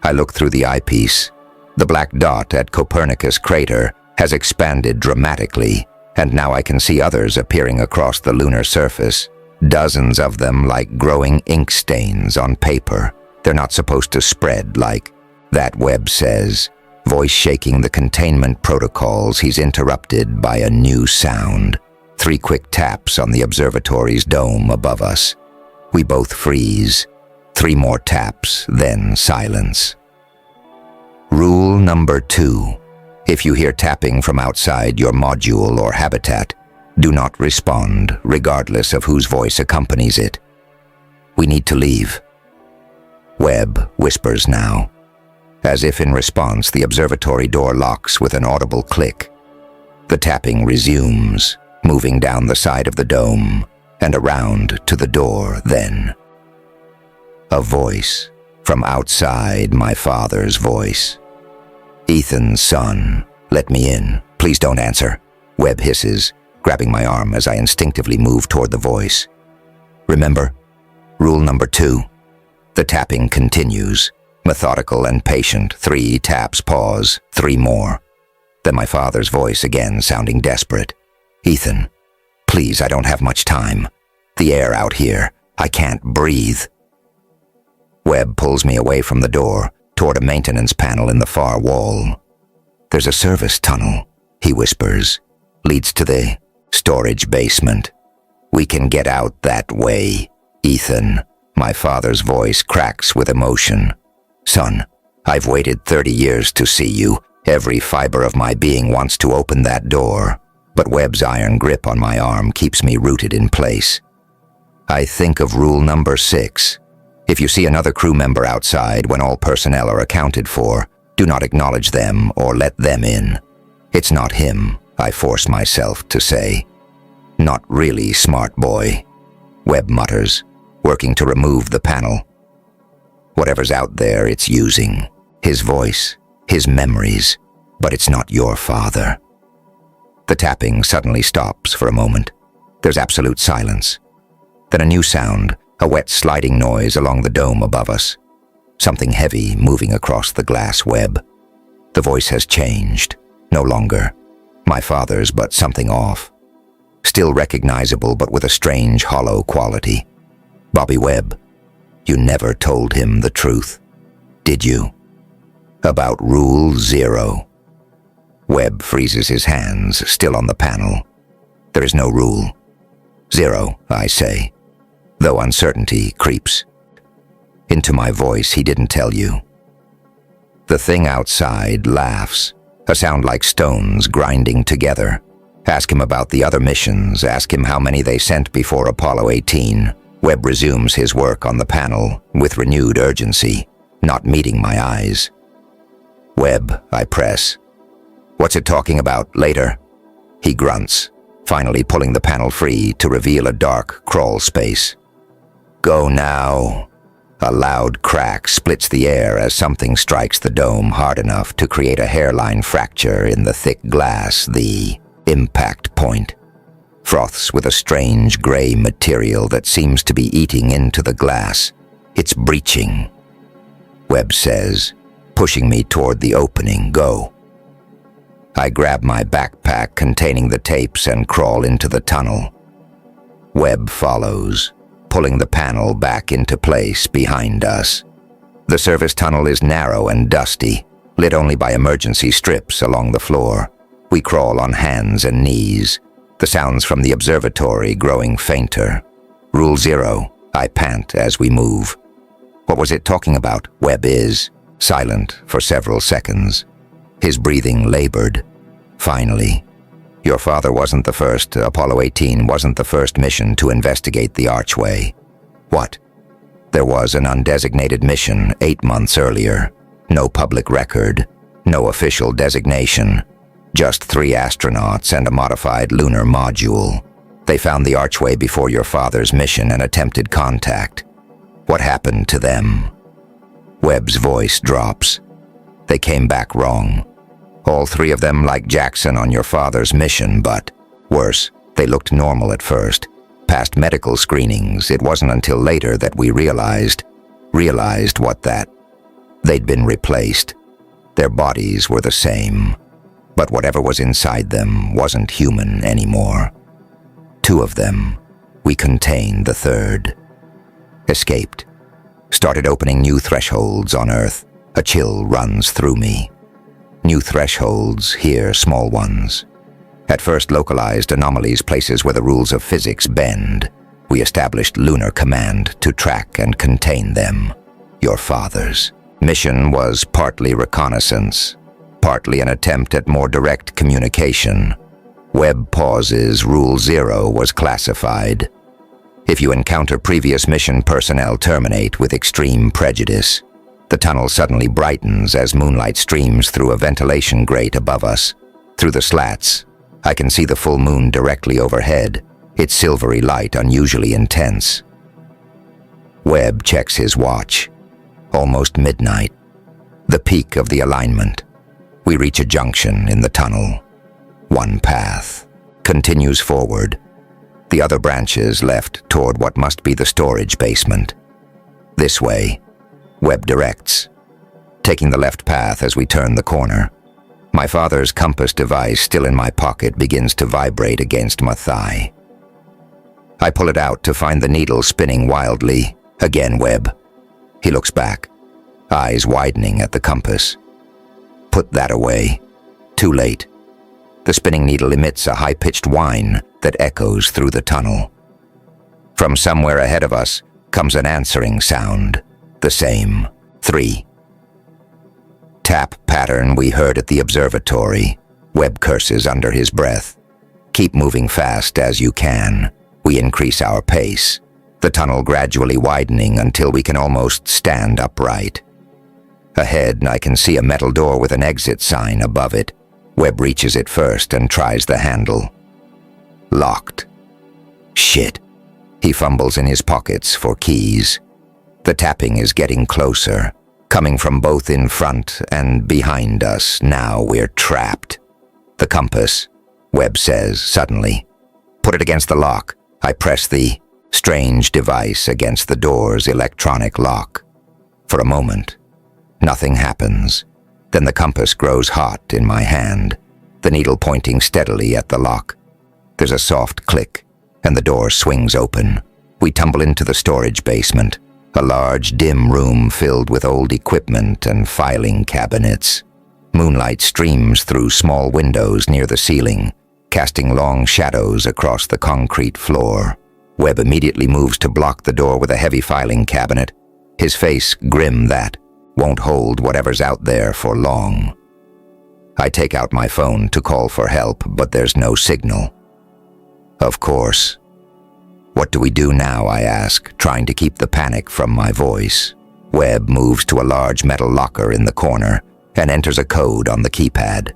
Speaker 1: I look through the eyepiece. The black dot at Copernicus crater has expanded dramatically, and now I can see others appearing across the lunar surface. Dozens of them like growing ink stains on paper. They're not supposed to spread like that, Webb says. Voice shaking the containment protocols, he's interrupted by a new sound. 3 quick taps on the observatory's dome above us. We both freeze. 3 more taps, then silence. Rule number 2. If you hear tapping from outside your module or habitat, do not respond, regardless of whose voice accompanies it. We need to leave. Webb whispers now. As if in response, the observatory door locks with an audible click. The tapping resumes, moving down the side of the dome and around to the door then. A voice from outside, my father's voice. "Ethan, son, let me in. Please don't answer," Webb hisses, grabbing my arm as I instinctively move toward the voice. "Remember, rule number 2. The tapping continues, methodical and patient. 3 taps, pause, 3 more. Then my father's voice again, sounding desperate. "Ethan, please, I don't have much time. The air out here, I can't breathe." Webb pulls me away from the door, toward a maintenance panel in the far wall. "There's a service tunnel," he whispers. "Leads to the storage basement. We can get out that way, Ethan." My father's voice cracks with emotion. "Son, I've waited 30 years to see you. Every fiber of my being wants to open that door, but Webb's iron grip on my arm keeps me rooted in place. I think of rule number 6. If you see another crew member outside when all personnel are accounted for, do not acknowledge them or let them in. It's not him, I force myself to say. "Not really, smart boy," Webb mutters, working to remove the panel. "Whatever's out there, it's using." His voice, His memories, but it's not your father. The tapping suddenly stops for a moment. There's absolute silence. Then a new sound, a wet sliding noise along the dome above us. Something heavy moving across the glass web. The voice has changed. No longer my father's, but something off. Still recognizable, but with a strange, hollow quality. Bobby Webb, you never told him the truth, did you? About Rule 0. Webb freezes his hands, still on the panel. There is no rule. 0, I say, though uncertainty creeps. Into my voice, he didn't tell you. The thing outside laughs, a sound like stones grinding together. Ask him about the other missions, ask him how many they sent before Apollo 18. Webb resumes his work on the panel with renewed urgency, not meeting my eyes. Webb, I press. What's it talking about later? He grunts, finally pulling the panel free to reveal a dark crawl space. Go now. A loud crack splits the air as something strikes the dome hard enough to create a hairline fracture in the thick glass, the impact point. Froths with a strange gray material that seems to be eating into the glass. It's breaching. Webb says, pushing me toward the opening. Go. I grab my backpack containing the tapes and crawl into the tunnel. Webb follows, pulling the panel back into place behind us. The service tunnel is narrow and dusty, lit only by emergency strips along the floor. We crawl on hands and knees, the sounds from the observatory growing fainter. Rule 0, I pant as we move. What was it talking about? Webb is silent for several seconds. His breathing labored. Finally, your father wasn't the first, Apollo 18 wasn't the first mission to investigate the archway. What? There was an undesignated mission 8 months earlier. No public record, no official designation. Just 3 astronauts and a modified lunar module. They found the archway before your father's mission and attempted contact. What happened to them? Webb's voice drops. They came back wrong. All 3 of them like Jackson on your father's mission, but worse, they looked normal at first. Past medical screenings, it wasn't until later that we realized what that. They'd been replaced. Their bodies were the same, but whatever was inside them wasn't human anymore. 2 of them. We contained the 3rd. Escaped. Started opening new thresholds on Earth. A chill runs through me. New thresholds, here small ones. At first localized anomalies, places where the rules of physics bend. We established Lunar Command to track and contain them. Your father's mission was partly reconnaissance, partly an attempt at more direct communication. Webb pauses. Rule 0 was classified. If you encounter previous mission personnel, terminate with extreme prejudice. The tunnel suddenly brightens as moonlight streams through a ventilation grate above us. Through the slats, I can see the full moon directly overhead, its silvery light unusually intense. Webb checks his watch. Almost midnight. The peak of the alignment. We reach a junction in the tunnel. One path continues forward. The other branches left toward what must be the storage basement. This way. Webb directs, taking the left path as we turn the corner. My father's compass device, still in my pocket, begins to vibrate against my thigh. I pull it out to find the needle spinning wildly. Again, Webb. He looks back, eyes widening at the compass. Put that away. Too late. The spinning needle emits a high-pitched whine that echoes through the tunnel. From somewhere ahead of us comes an answering sound. The same. 3. Tap pattern we heard at the observatory. Webb curses under his breath. Keep moving fast as you can. We increase our pace. The tunnel gradually widening until we can almost stand upright. Ahead, I can see a metal door with an exit sign above it. Webb reaches it first and tries the handle. Locked. Shit. He fumbles in his pockets for keys. The tapping is getting closer, coming from both in front and behind us. Now we're trapped. The compass, Webb says suddenly. Put it against the lock. I press the strange device against the door's electronic lock. For a moment, nothing happens. Then the compass grows hot in my hand, the needle pointing steadily at the lock. There's a soft click, and the door swings open. We tumble into the storage basement, a large, dim room filled with old equipment and filing cabinets. Moonlight streams through small windows near the ceiling, casting long shadows across the concrete floor. Webb immediately moves to block the door with a heavy filing cabinet, his face grim that won't hold whatever's out there for long. I take out my phone to call for help, but there's no signal. Of course. What do we do now, I ask, trying to keep the panic from my voice. Webb moves to a large metal locker in the corner and enters a code on the keypad.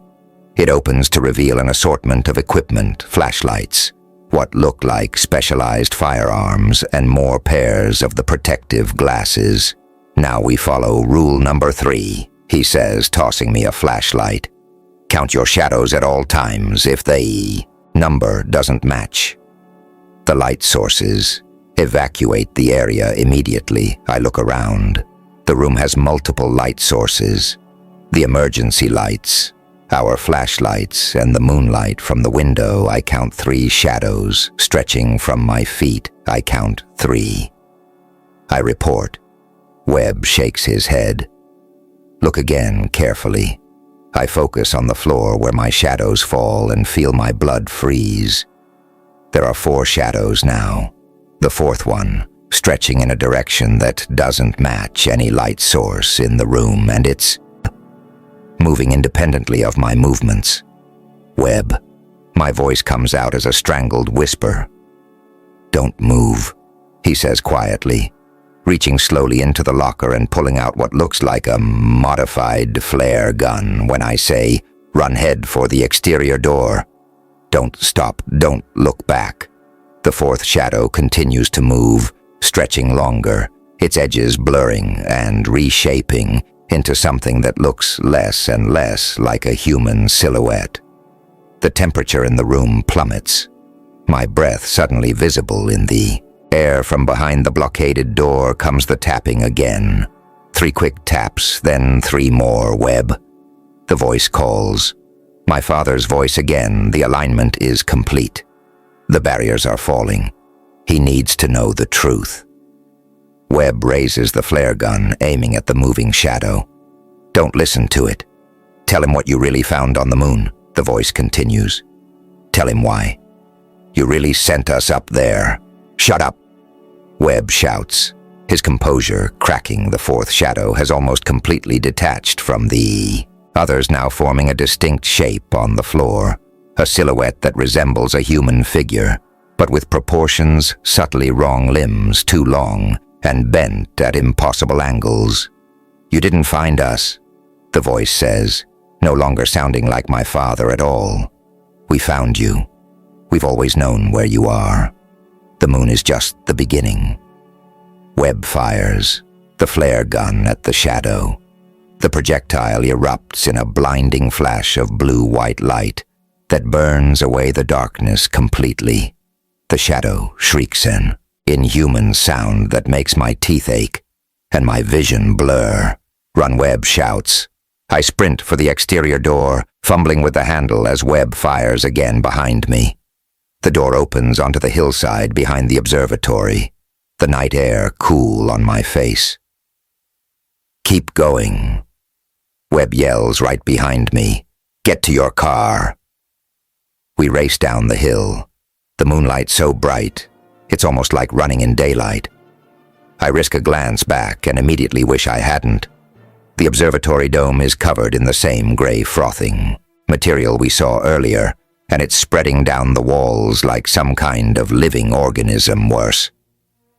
Speaker 1: It opens to reveal an assortment of equipment, flashlights, what look like specialized firearms, and more pairs of the protective glasses. Now we follow rule number 3, he says, tossing me a flashlight. Count your shadows at all times if the number doesn't match. The light sources. Evacuate the area immediately. I look around. The room has multiple light sources. The emergency lights, our flashlights, and the moonlight from the window. I count 3 shadows stretching from my feet. I count 3. I report. Webb shakes his head. Look again carefully. I focus on the floor where my shadows fall and feel my blood freeze. There are 4 shadows now. The 4th one, stretching in a direction that doesn't match any light source in the room, and it's moving independently of my movements. Webb. My voice comes out as a strangled whisper. Don't move, he says quietly, reaching slowly into the locker and pulling out what looks like a modified flare gun when I say, run head for the exterior door. Don't stop, don't look back. The 4th shadow continues to move, stretching longer, its edges blurring and reshaping into something that looks less and less like a human silhouette. The temperature in the room plummets, my breath suddenly visible in the air. From behind the blockaded door comes the tapping again. 3 quick taps, then 3 more. Webb. The voice calls. My father's voice again. The alignment is complete. The barriers are falling. He needs to know the truth. Webb raises the flare gun, aiming at the moving shadow. Don't listen to it. Tell him what you really found on the moon, the voice continues. Tell him why. You really sent us up there. Shut up, Webb shouts, his composure cracking. The 4th shadow has almost completely detached from the others, now forming a distinct shape on the floor, a silhouette that resembles a human figure, but with proportions subtly wrong, limbs too long and bent at impossible angles. You didn't find us, the voice says, no longer sounding like my father at all. We found you. We've always known where you are. The moon is just the beginning. Webb fires, the flare gun at the shadow. The projectile erupts in a blinding flash of blue-white light that burns away the darkness completely. The shadow shrieks an inhuman sound that makes my teeth ache and my vision blur. Run, Webb shouts. I sprint for the exterior door, fumbling with the handle as Webb fires again behind me. The door opens onto the hillside behind the observatory, the night air cool on my face. Keep going, Webb yells right behind me. Get to your car. We race down the hill, the moonlight so bright, it's almost like running in daylight. I risk a glance back and immediately wish I hadn't. The observatory dome is covered in the same gray frothing material we saw earlier, and it's spreading down the walls like some kind of living organism. Worse.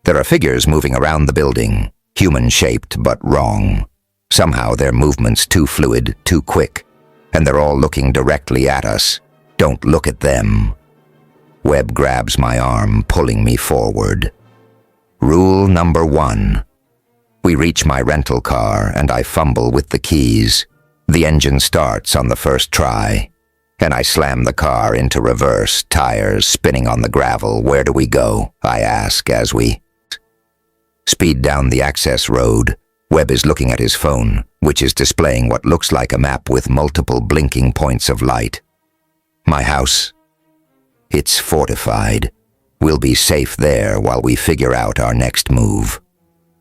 Speaker 1: There are figures moving around the building, human-shaped but wrong. Somehow their movements too fluid, too quick, and they're all looking directly at us. Don't look at them. Webb grabs my arm, pulling me forward. Rule number 1. We reach my rental car and I fumble with the keys. The engine starts on the first try, and I slam the car into reverse, tires spinning on the gravel. Where do we go? I ask as we speed down the access road. Webb is looking at his phone, which is displaying what looks like a map with multiple blinking points of light. My house. It's fortified. We'll be safe there while we figure out our next move.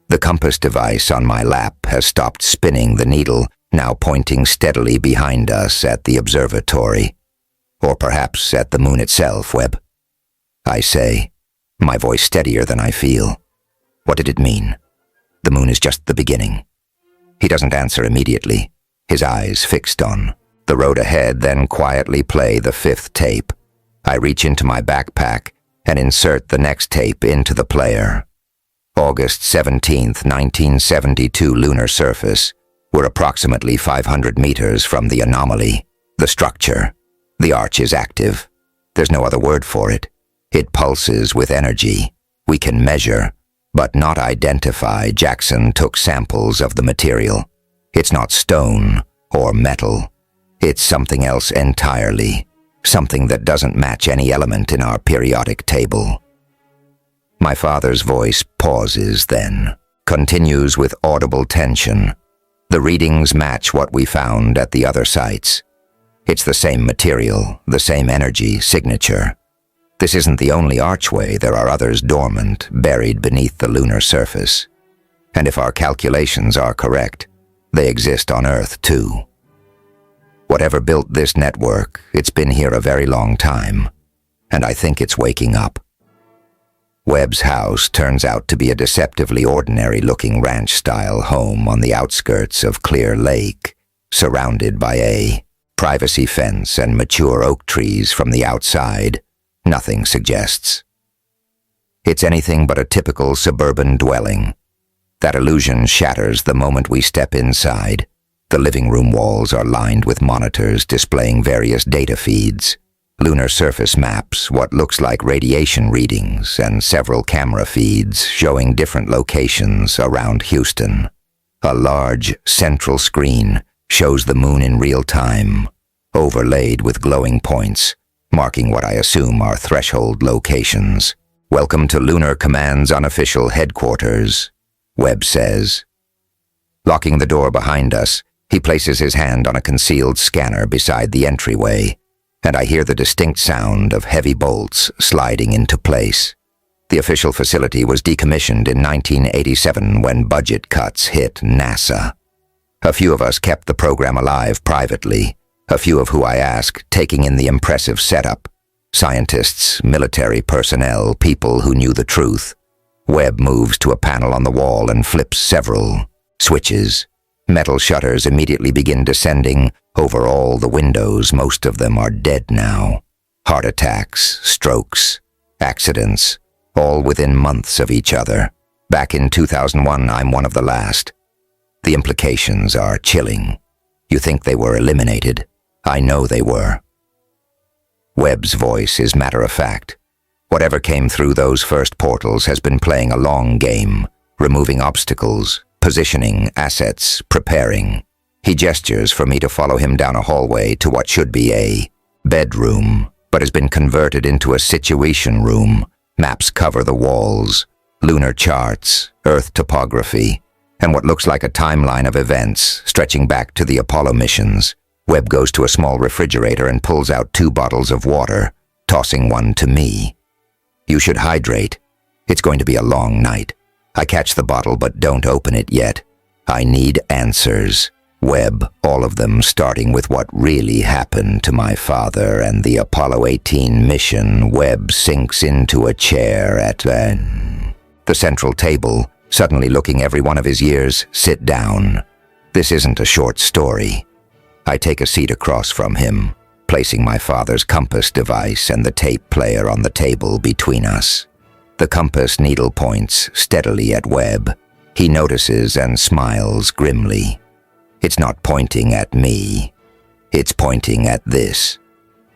Speaker 1: The compass device on my lap has stopped spinning the needle, now pointing steadily behind us at the observatory. Or perhaps at the moon itself, Webb. I say, my voice steadier than I feel. What did it mean? The moon is just the beginning. He doesn't answer immediately, his eyes fixed on the road ahead, then quietly play the fifth tape. I reach into my backpack and insert the next tape into the player. August 17th, 1972 lunar surface. We're approximately 500 meters from the anomaly, the structure. The arch is active. There's no other word for it. It pulses with energy. We can measure, but not identify. Jackson took samples of the material. It's not stone or metal. It's something else entirely. Something that doesn't match any element in our periodic table. My father's voice pauses then, continues with audible tension. The readings match what we found at the other sites. It's the same material, the same energy signature. This isn't the only archway. There are others dormant, buried beneath the lunar surface. And if our calculations are correct, they exist on Earth too. Whatever built this network, it's been here a very long time, and I think it's waking up. Webb's house turns out to be a deceptively ordinary-looking ranch-style home on the outskirts of Clear Lake, surrounded by a privacy fence and mature oak trees from the outside. Nothing suggests. It's anything but a typical suburban dwelling. That illusion shatters the moment we step inside. The living room walls are lined with monitors displaying various data feeds, lunar surface maps, what looks like radiation readings, and several camera feeds showing different locations around Houston. A large, central screen shows the moon in real time, overlaid with glowing points, marking what I assume are threshold locations. Welcome to Lunar Command's unofficial headquarters, Webb says. Locking the door behind us, he places his hand on a concealed scanner beside the entryway, and I hear the distinct sound of heavy bolts sliding into place. The official facility was decommissioned in 1987 when budget cuts hit NASA. A few of us kept the program alive privately, a few of who I ask taking in the impressive setup. Scientists, military personnel, people who knew the truth. Webb moves to a panel on the wall and flips several switches. Metal shutters immediately begin descending over all the windows. Most of them are dead now. Heart attacks, strokes, accidents, all within months of each other. Back in 2001, I'm one of the last. The implications are chilling. You think they were eliminated. I know they were. Webb's voice is matter-of-fact. Whatever came through those first portals has been playing a long game, removing obstacles, positioning assets, preparing. He gestures for me to follow him down a hallway to what should be a bedroom, but has been converted into a situation room. Maps cover the walls, lunar charts, Earth topography, and what looks like a timeline of events stretching back to the Apollo missions. Webb goes to a small refrigerator and pulls out 2 bottles of water, tossing one to me. You should hydrate. It's going to be a long night. I catch the bottle but don't open it yet. I need answers. Webb, all of them, starting with what really happened to my father and the Apollo 18 mission. Webb sinks into a chair at the central table, suddenly looking every one of his years sit down. This isn't a short story. I take a seat across from him, placing my father's compass device and the tape player on the table between us. The compass needle points steadily at Webb. He notices and smiles grimly. It's not pointing at me. It's pointing at this.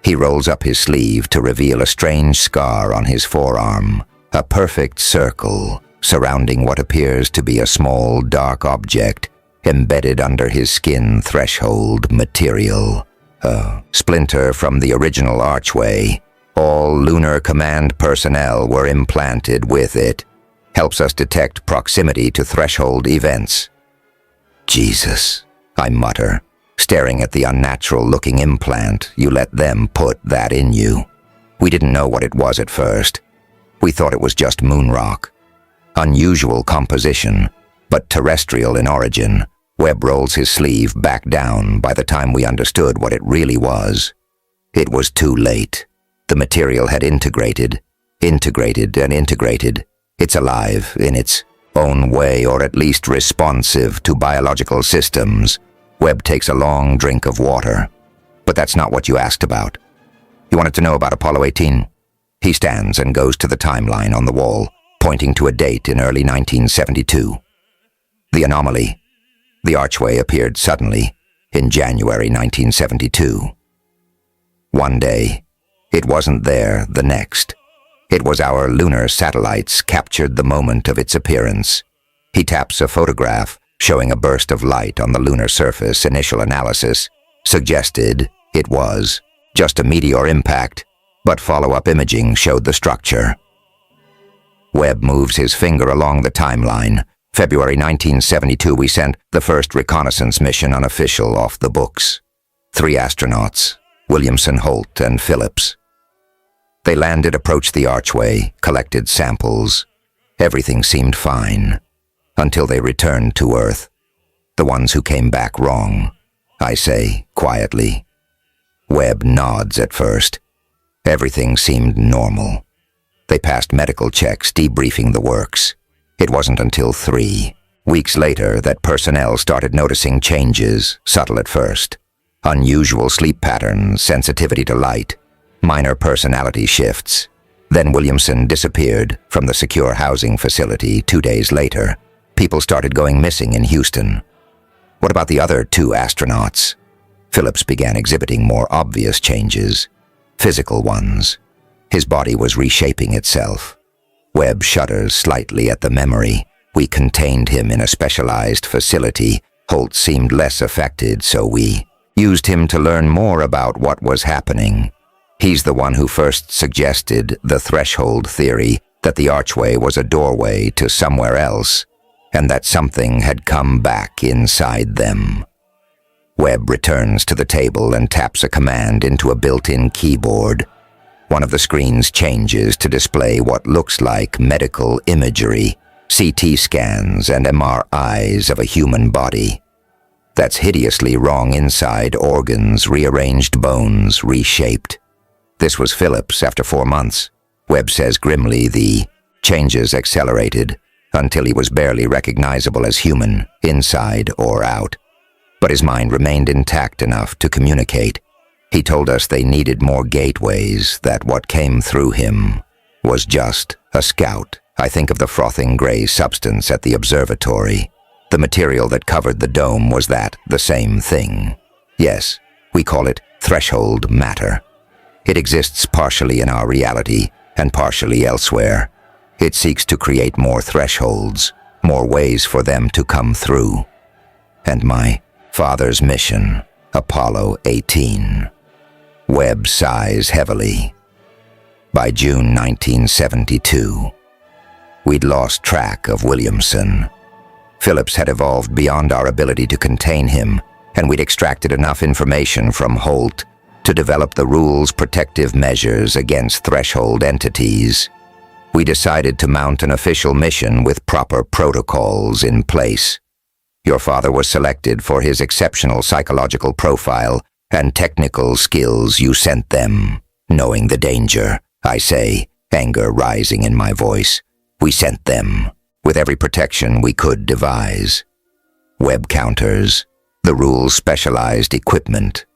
Speaker 1: He rolls up his sleeve to reveal a strange scar on his forearm, a perfect circle, surrounding what appears to be a small, dark object embedded under his skin threshold material. A splinter from the original archway. All Lunar Command personnel were implanted with it. Helps us detect proximity to threshold events. Jesus, I mutter, staring at the unnatural-looking implant. You let them put that in you. We didn't know what it was at first. We thought it was just moon rock. Unusual composition, but terrestrial in origin. Webb rolls his sleeve back down by the time we understood what it really was. It was too late. The material had integrated. It's alive in its own way, or at least responsive to biological systems. Webb takes a long drink of water. But that's not what you asked about. You wanted to know about Apollo 18? He stands and goes to the timeline on the wall, pointing to a date in early 1972. The anomaly. The archway appeared suddenly in January 1972. One day, it wasn't there the next. It was our lunar satellites captured the moment of its appearance. He taps a photograph showing a burst of light on the lunar surface. Initial analysis suggested it was just a meteor impact, but follow-up imaging showed the structure. Webb moves his finger along the timeline. February 1972, we sent the first reconnaissance mission, unofficial, off the books. 3 astronauts, Williamson, Holt, and Phillips. They landed, approached the archway, collected samples. Everything seemed fine, until they returned to Earth. The ones who came back wrong, I say quietly. Webb nods at first. Everything seemed normal. They passed medical checks, debriefing the works. It wasn't until 3 weeks later that personnel started noticing changes, subtle at first. Unusual sleep patterns, sensitivity to light, minor personality shifts. Then Williamson disappeared from the secure housing facility 2 days later. People started going missing in Houston. What about the other 2 astronauts? Phillips began exhibiting more obvious changes, physical ones. His body was reshaping itself. Webb shudders slightly at the memory. We contained him in a specialized facility. Holt seemed less affected, so we used him to learn more about what was happening. He's the one who first suggested the threshold theory, that the archway was a doorway to somewhere else, and that something had come back inside them. Webb returns to the table and taps a command into a built-in keyboard. One of the screens changes to display what looks like medical imagery, CT scans and MRIs of a human body. That's hideously wrong inside, organs, rearranged bones, reshaped. This was Phillips after 4 months. Webb says grimly the changes accelerated until he was barely recognizable as human, inside or out. But his mind remained intact enough to communicate. He told us they needed more gateways, that what came through him was just a scout. I think of the frothing gray substance at the observatory. The material that covered the dome, was that the same thing? Yes, we call it threshold matter. It exists partially in our reality and partially elsewhere. It seeks to create more thresholds, more ways for them to come through. And my father's mission, Apollo 18. Webb sighs heavily. By June 1972, we'd lost track of Williamson. Phillips had evolved beyond our ability to contain him, and we'd extracted enough information from Holt to develop the rules, protective measures against threshold entities. We decided to mount an official mission with proper protocols in place. Your father was selected for his exceptional psychological profile and technical skills. You sent them, knowing the danger, I say, anger rising in my voice. We sent them, with every protection we could devise. Web counters, the rules specialized equipment,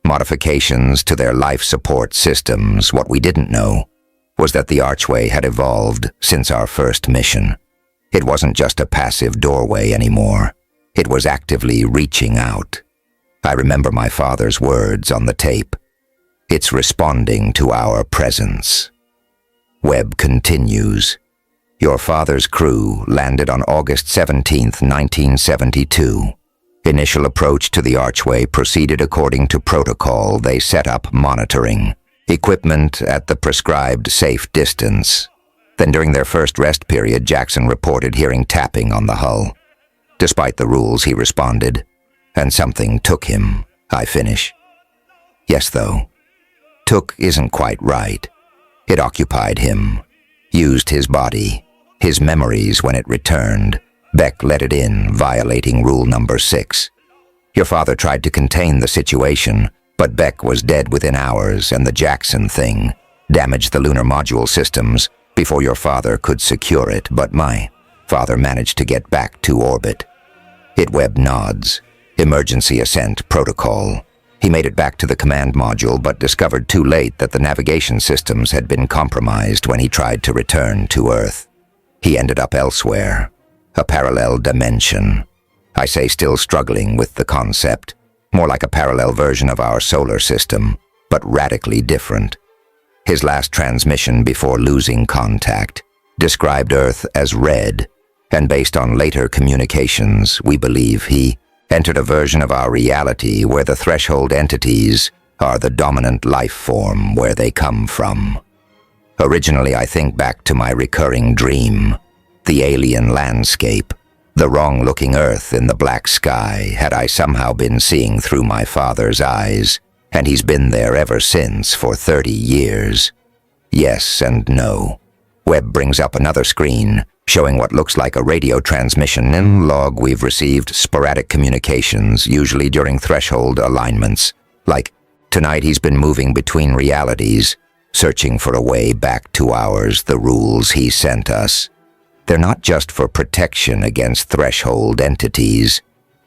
Speaker 1: modifications to their life support systems. What we didn't know was that the archway had evolved since our first mission. It wasn't just a passive doorway anymore. It was actively reaching out. I remember my father's words on the tape. It's responding to our presence. Webb continues. Your father's crew landed on August 17, 1972. Initial approach to the archway proceeded according to protocol. They set up monitoring. Equipment at the prescribed safe distance. Then during their first rest period, Jackson reported hearing tapping on the hull. Despite the rules, he responded, "And something took him." I finish. Yes, though. Took isn't quite right. It occupied him. Used his body. His memories when it returned. Beck let it in, violating rule number 6. Your father tried to contain the situation, but Beck was dead within hours, and the Jackson thing damaged the lunar module systems before your father could secure it, but my father managed to get back to orbit. Webb nods. Emergency ascent protocol. He made it back to the command module, but discovered too late that the navigation systems had been compromised when he tried to return to Earth. He ended up elsewhere. A parallel dimension. I say still struggling with the concept. More like a parallel version of our solar system, but radically different. His last transmission before losing contact described Earth as red, and based on later communications, we believe he entered a version of our reality where the threshold entities are the dominant life form where they come from. Originally, I think back to my recurring dream. The alien landscape, the wrong-looking Earth in the black sky had I somehow been seeing through my father's eyes, and he's been there ever since for 30 years. Yes and no. Webb brings up another screen, showing what looks like a radio transmission. In log, we've received sporadic communications, usually during threshold alignments. Like, tonight he's been moving between realities, searching for a way back to ours, the rules he sent us. They're not just for protection against threshold entities.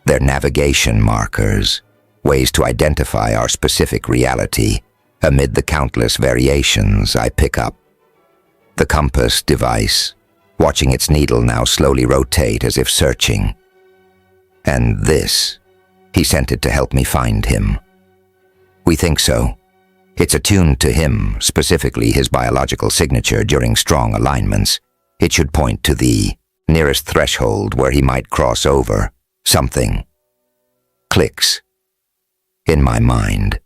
Speaker 1: They're navigation markers, ways to identify our specific reality amid the countless variations I pick up. The compass device, watching its needle now slowly rotate as if searching. And this, he sent it to help me find him. We think so. It's attuned to him, specifically his biological signature during strong alignments. It should point to the nearest threshold where he might cross over. Something clicks. In my mind.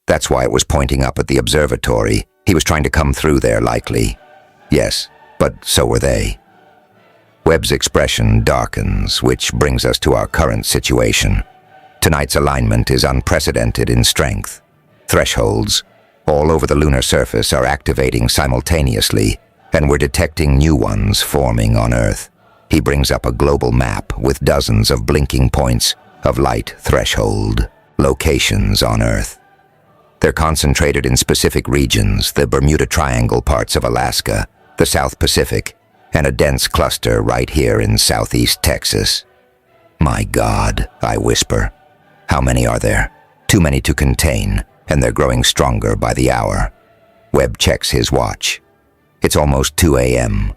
Speaker 1: That's why it was pointing up at the observatory. He was trying to come through there, likely. Yes, but so were they. Webb's expression darkens, which brings us to our current situation. Tonight's alignment is unprecedented in strength. Thresholds all over the lunar surface are activating simultaneously, and we're detecting new ones forming on Earth. He brings up a global map with dozens of blinking points of light threshold locations on Earth. They're concentrated in specific regions, the Bermuda Triangle parts of Alaska, the South Pacific, and a dense cluster right here in southeast Texas. My God, I whisper. How many are there? Too many to contain, and they're growing stronger by the hour. Webb checks his watch. It's almost 2 a.m.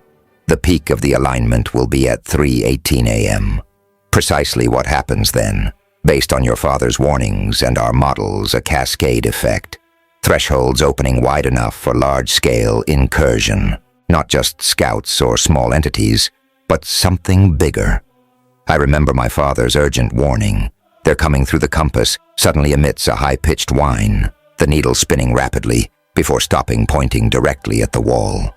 Speaker 1: The peak of the alignment will be at 3:18 a.m. Precisely what happens then, based on your father's warnings and our models, a cascade effect. Thresholds opening wide enough for large-scale incursion. Not just scouts or small entities, but something bigger. I remember my father's urgent warning. They're coming through the compass, suddenly emits a high-pitched whine, the needle spinning rapidly, before stopping, pointing directly at the wall.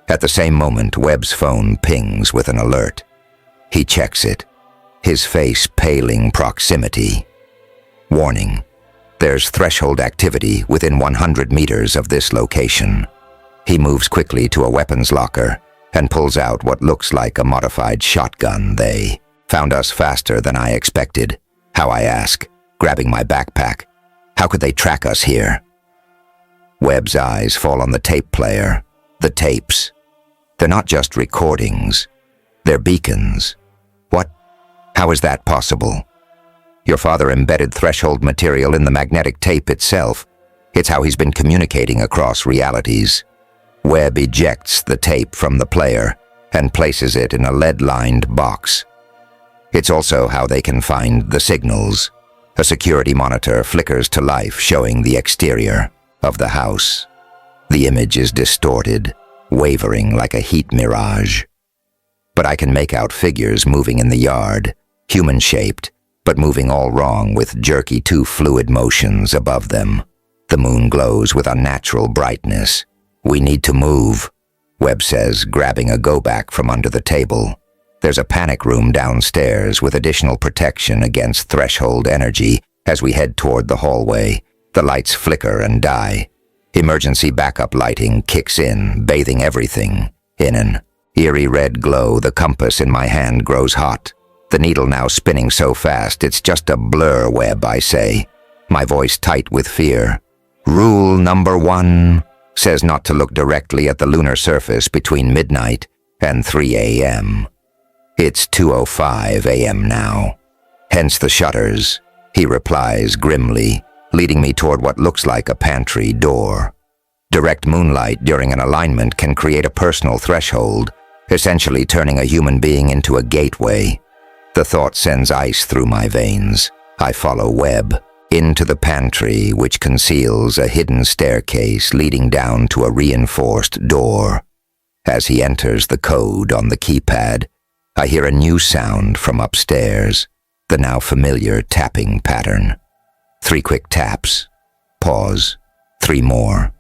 Speaker 1: At the same moment, Webb's phone pings with an alert. He checks it, his face paling proximity. Warning. There's threshold activity within 100 meters of this location. He moves quickly to a weapons locker and pulls out what looks like a modified shotgun. They found us faster than I expected. How, I ask, grabbing my backpack. How could they track us here? Webb's eyes fall on the tape player. The tapes. They're not just recordings. They're beacons. What? How is that possible? Your father embedded threshold material in the magnetic tape itself. It's how he's been communicating across realities. Webb ejects the tape from the player and places it in a lead-lined box. It's also how they can find the signals. A security monitor flickers to life, showing the exterior of the house. The image is distorted, wavering like a heat mirage. But I can make out figures moving in the yard, human-shaped, but moving all wrong with jerky too-fluid motions above them. The moon glows with unnatural brightness. "We need to move," Webb says, grabbing a go-back from under the table. There's a panic room downstairs with additional protection against threshold energy as we head toward the hallway. The lights flicker and die. Emergency backup lighting kicks in, bathing everything. In an eerie red glow, the compass in my hand grows hot. The needle now spinning so fast, it's just a blur, Webb, I say, my voice tight with fear. "Rule number 1 says not to look directly at the lunar surface between midnight and 3 a.m. It's 2:05 a.m. now. Hence the shutters," he replies grimly, leading me toward what looks like a pantry door. Direct moonlight during an alignment can create a personal threshold, essentially turning a human being into a gateway. The thought sends ice through my veins. I follow Webb into the pantry, which conceals a hidden staircase leading down to a reinforced door. As he enters the code on the keypad, I hear a new sound from upstairs, the now familiar tapping pattern. 3 quick taps. Pause. 3 more.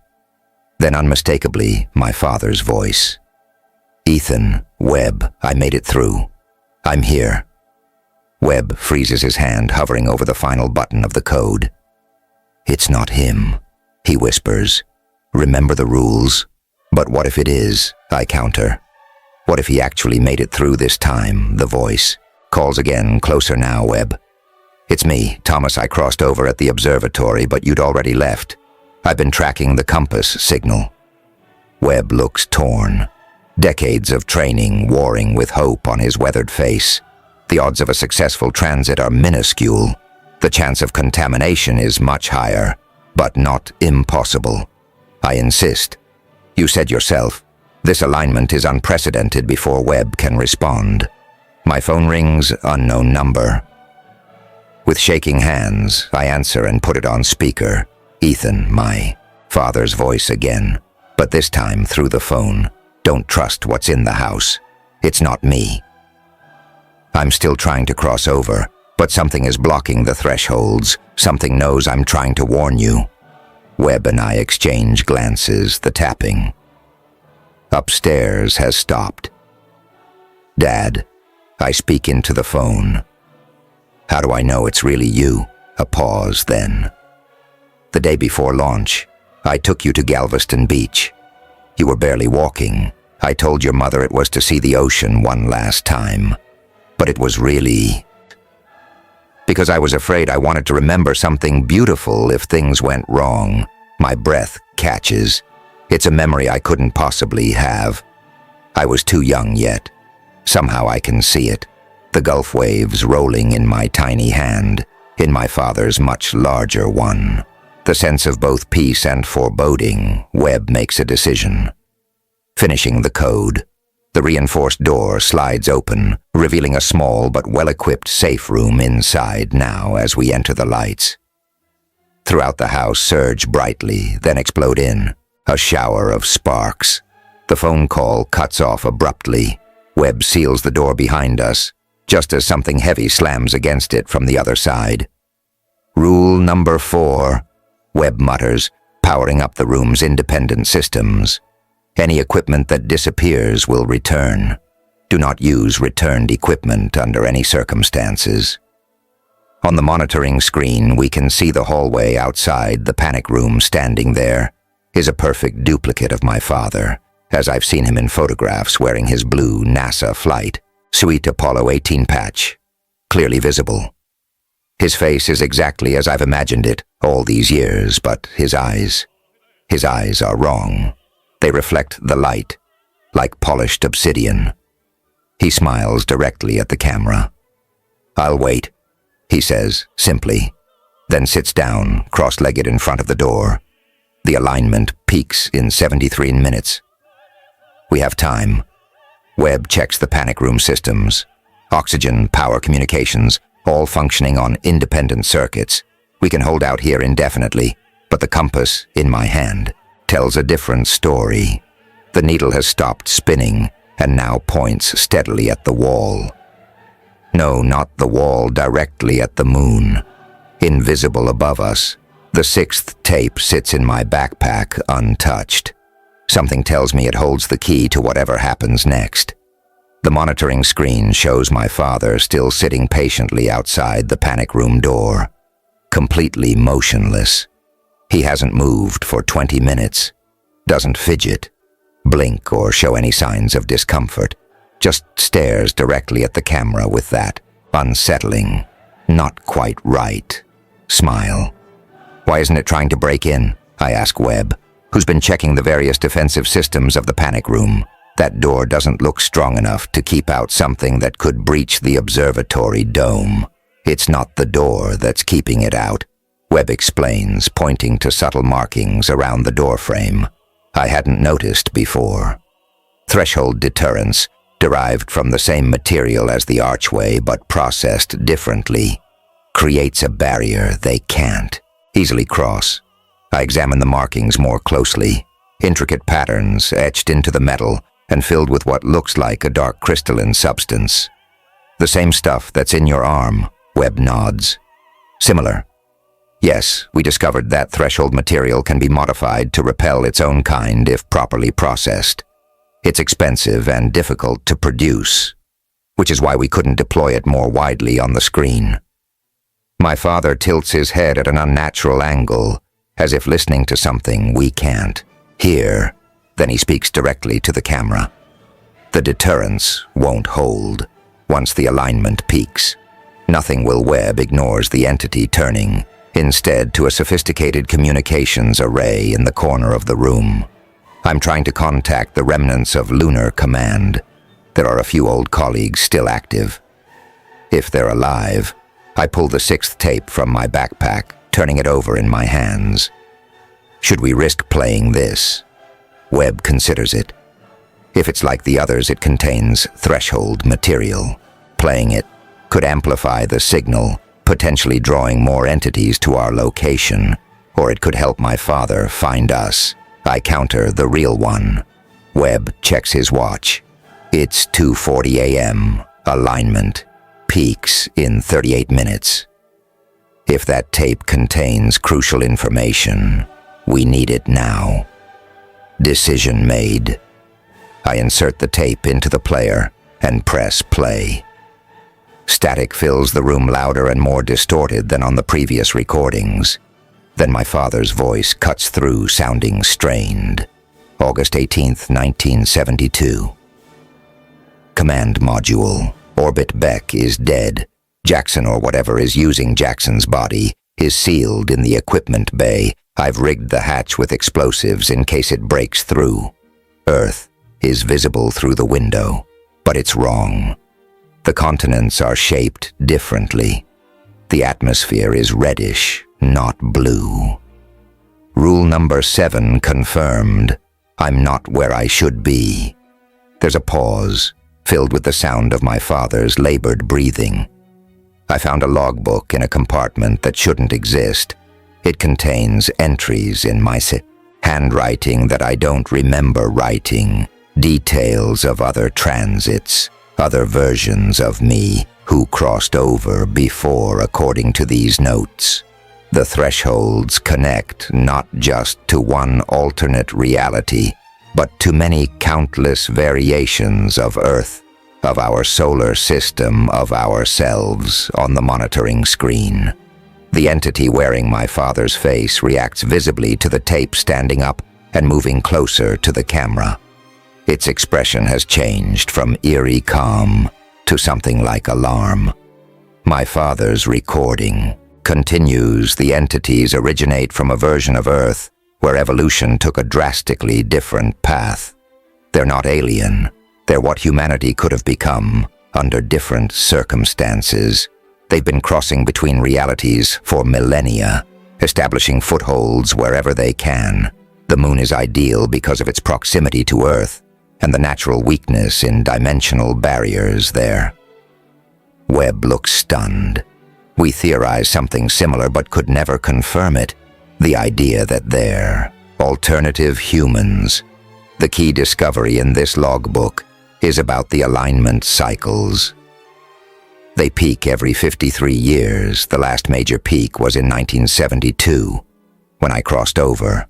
Speaker 1: Then unmistakably, my father's voice. "Ethan, Webb, I made it through. I'm here." Webb freezes his hand, hovering over the final button of the code. "It's not him," he whispers. "Remember the rules?" "But what if it is?" I counter. "What if he actually made it through this time?" The voice calls again, closer now, Webb. "It's me, Thomas. I crossed over at the observatory, but you'd already left. I've been tracking the compass signal." Webb looks torn. Decades of training warring with hope on his weathered face. The odds of a successful transit are minuscule. The chance of contamination is much higher, but not impossible. I insist. "You said yourself, this alignment is unprecedented." Before Webb can respond, my phone rings, unknown number. With shaking hands, I answer and put it on speaker. "Ethan," my father's voice again, but this time through the phone. "Don't trust what's in the house. It's not me." I'm still trying to cross over, but something is blocking the thresholds. Something knows I'm trying to warn you. Webb and I exchange glances, the tapping. Upstairs has stopped. "Dad," I speak into the phone. "How do I know it's really you?" A pause, then. "The day before launch, I took you to Galveston Beach. You were barely walking. I told your mother it was to see the ocean one last time. But it was really because I was afraid. I wanted to remember something beautiful if things went wrong." My breath catches. It's a memory I couldn't possibly have. I was too young yet. Somehow I can see it. The Gulf waves rolling in my tiny hand, in my father's much larger one. The sense of both peace and foreboding. Webb makes a decision. Finishing the code, the reinforced door slides open, revealing a small but well-equipped safe room inside now as we enter the lights. Throughout the house surge brightly, then explode in, a shower of sparks. The phone call cuts off abruptly. Webb seals the door behind us, just as something heavy slams against it from the other side. "Rule number 4, Webb mutters, powering up the room's independent systems. "Any equipment that disappears will return. Do not use returned equipment under any circumstances." On the monitoring screen, we can see the hallway outside the panic room. Standing there is a perfect duplicate of my father, as I've seen him in photographs wearing his blue NASA flight suite Apollo 18 patch, clearly visible. His face is exactly as I've imagined it all these years, but his eyes are wrong. They reflect the light, like polished obsidian. He smiles directly at the camera. "I'll wait," he says, simply, then sits down, cross-legged in front of the door. The alignment peaks in 73 minutes. We have time. Webb checks the panic room systems. Oxygen, power, communications, all functioning on independent circuits. We can hold out here indefinitely, but the compass in my hand tells a different story. The needle has stopped spinning and now points steadily at the wall. No, not the wall, directly at the moon. Invisible above us, the sixth tape sits in my backpack untouched. Something tells me it holds the key to whatever happens next. The monitoring screen shows my father still sitting patiently outside the panic room door, completely motionless. He hasn't moved for 20 minutes, doesn't fidget, blink, or show any signs of discomfort, just stares directly at the camera with that unsettling, not quite right smile. Why isn't it trying to break in? I ask Webb, who's been checking the various defensive systems of the panic room. That door doesn't look strong enough to keep out something that could breach the observatory dome. It's not the door that's keeping it out, Webb explains, pointing to subtle markings around the doorframe I hadn't noticed before. Threshold deterrence, derived from the same material as the archway but processed differently, creates a barrier they can't easily cross. I examine the markings more closely, intricate patterns etched into the metal and filled with what looks like a dark crystalline substance. The same stuff that's in your arm, Webb nods. Similar. Yes, we discovered that threshold material can be modified to repel its own kind if properly processed. It's expensive and difficult to produce, which is why we couldn't deploy it more widely on the screen. My father tilts his head at an unnatural angle, as if listening to something we can't hear. Then he speaks directly to the camera. The deterrence won't hold once the alignment peaks. Nothing will. Webb ignores the entity turning, instead, to a sophisticated communications array in the corner of the room. I'm trying to contact the remnants of Lunar Command. There are a few old colleagues still active. If they're alive, I pull the sixth tape from my backpack, turning it over in my hands. Should we risk playing this? Webb considers it. If it's like the others, it contains threshold material. Playing it could amplify the signal, potentially drawing more entities to our location, or it could help my father find us. I counter the real one. Webb checks his watch. It's 2:40 a.m. Alignment peaks in 38 minutes. If that tape contains crucial information, we need it now. Decision made. I insert the tape into the player and press play. Static fills the room, louder and more distorted than on the previous recordings. Then my father's voice cuts through, sounding strained. August 18th, 1972. Command module. Orbit Beck is dead. Jackson, or whatever is using Jackson's body, is sealed in the equipment bay. I've rigged the hatch with explosives in case it breaks through. Earth is visible through the window, but it's wrong. The continents are shaped differently. The atmosphere is reddish, not blue. Rule number 7 confirmed. I'm not where I should be. There's a pause, filled with the sound of my father's labored breathing. I found a logbook in a compartment that shouldn't exist. It contains entries in my handwriting that I don't remember writing, details of other transits, other versions of me who crossed over before according to these notes. The thresholds connect not just to one alternate reality, but to many countless variations of Earth, of our solar system, of ourselves on the monitoring screen. The entity wearing my father's face reacts visibly to the tape standing up and moving closer to the camera. Its expression has changed from eerie calm to something like alarm. My father's recording continues. The entities originate from a version of Earth where evolution took a drastically different path. They're not alien. They're what humanity could have become under different circumstances. They've been crossing between realities for millennia, establishing footholds wherever they can. The moon is ideal because of its proximity to Earth and the natural weakness in dimensional barriers there. Webb looks stunned. We theorized something similar but could never confirm it. The idea that they're alternative humans, The key discovery in this logbook is about the alignment cycles. They peak every 53 years. The last major peak was in 1972, when I crossed over.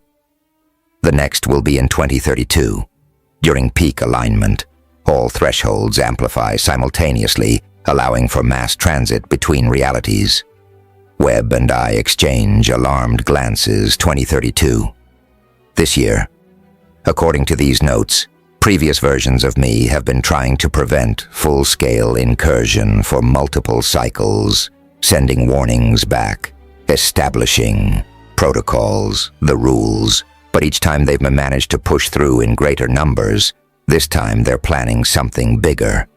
Speaker 1: The next will be in 2032. During peak alignment, all thresholds amplify simultaneously, allowing for mass transit between realities. Webb and I exchange alarmed glances. 2032. This year, according to these notes, previous versions of me have been trying to prevent full-scale incursion for multiple cycles, sending warnings back, establishing protocols, the rules, but each time they've managed to push through in greater numbers, this time they're planning something bigger.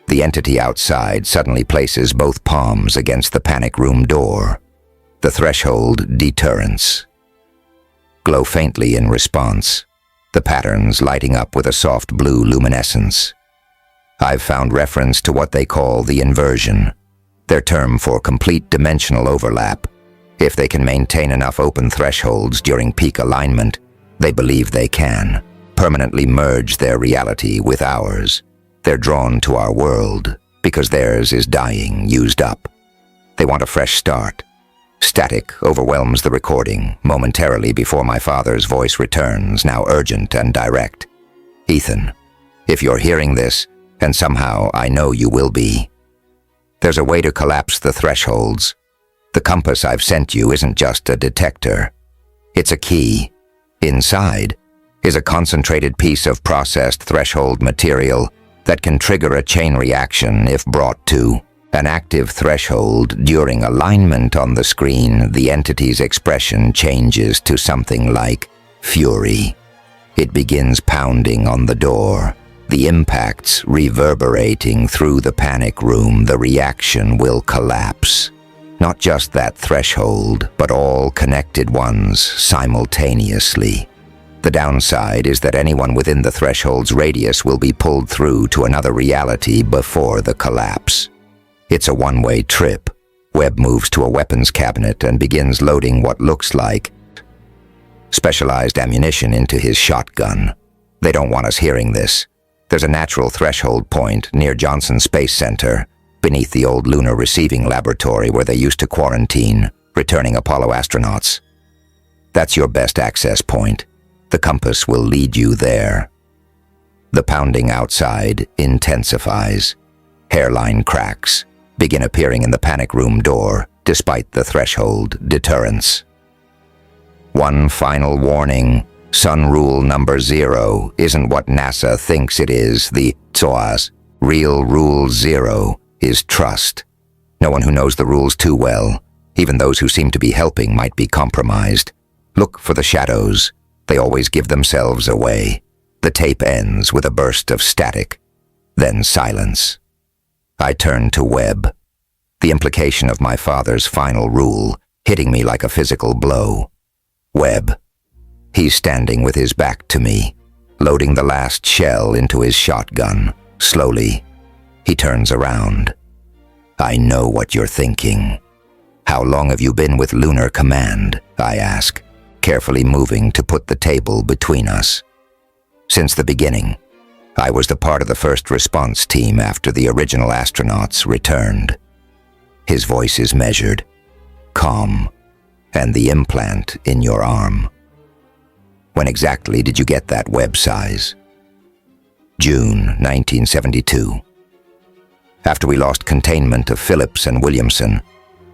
Speaker 1: The entity outside suddenly places both palms against the panic room door. The threshold deterrence. Glow faintly in response, the patterns lighting up with a soft blue luminescence. I've found reference to what they call the inversion, their term for complete dimensional overlap. If they can maintain enough open thresholds during peak alignment, they believe they can permanently merge their reality with ours. They're drawn to our world because theirs is dying, used up. They want a fresh start. Static overwhelms the recording momentarily before my father's voice returns, now urgent and direct. Ethan, if you're hearing this, and somehow I know you will be, there's a way to collapse the thresholds. The compass I've sent you isn't just a detector. It's a key. Inside is a concentrated piece of processed threshold material that can trigger a chain reaction if brought to an active threshold. During alignment on the screen, the entity's expression changes to something like fury. It begins pounding on the door, the impacts reverberating through the panic room. The reaction will collapse. Not just that threshold, but all connected ones simultaneously. The downside is that anyone within the threshold's radius will be pulled through to another reality before the collapse. It's a one-way trip. Webb moves to a weapons cabinet and begins loading what looks like specialized ammunition into his shotgun. They don't want us hearing this. There's a natural threshold point near Johnson Space Center, beneath the old lunar receiving laboratory where they used to quarantine returning Apollo astronauts. That's your best access point. The compass will lead you there. The pounding outside intensifies. Hairline cracks begin appearing in the panic room door, despite the threshold deterrence. One final warning: Sun Rule number 0 isn't what NASA thinks it is. The TSOAS, real Rule 0, is trust. No one who knows the rules too well, even those who seem to be helping, might be compromised. Look for the shadows. They always give themselves away. The tape ends with a burst of static, then silence. I turned to Webb. The implication of my father's final rule hitting me like a physical blow. Webb. He's standing with his back to me, loading the last shell into his shotgun. Slowly, he turns around. I know what you're thinking. How long have you been with Lunar Command? I ask, carefully moving to put the table between us. Since the beginning. I was the part of the first response team after the original astronauts returned. His voice is measured, calm, and the implant in your arm. When exactly did you get that Webb size? June 1972. After we lost containment of Phillips and Williamson,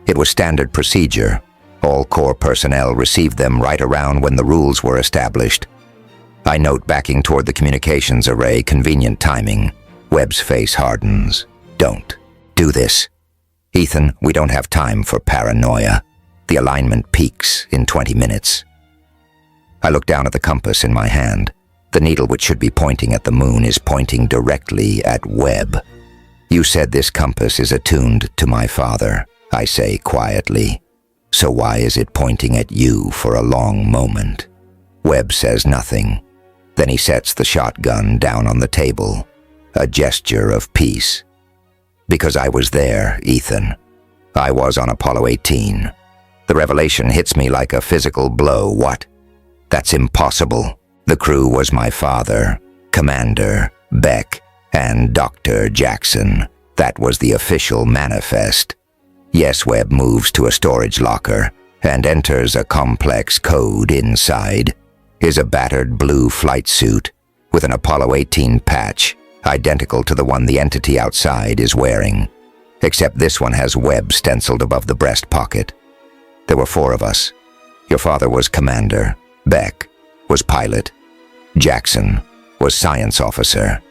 Speaker 1: it was standard procedure. All Corps personnel received them right around when the rules were established. I note backing toward the communications array, convenient timing. Webb's face hardens. Don't do this. Ethan, we don't have time for paranoia. The alignment peaks in 20 minutes. I look down at the compass in my hand. The needle, which should be pointing at the moon, is pointing directly at Webb. You said this compass is attuned to my father, I say quietly. So why is it pointing at you for a long moment? Webb says nothing. Then he sets the shotgun down on the table, a gesture of peace. Because I was there, Ethan. I was on Apollo 18. The revelation hits me like a physical blow. What? That's impossible. The crew was my father, Commander Beck, and Dr. Jackson. That was the official manifest. Yes, Webb moves to a storage locker and enters a complex code inside. Is a battered blue flight suit with an Apollo 18 patch, identical to the one the entity outside is wearing. Except this one has Webb stenciled above the breast pocket. There were 4 of us. Your father was commander, Beck was pilot, Jackson was science officer.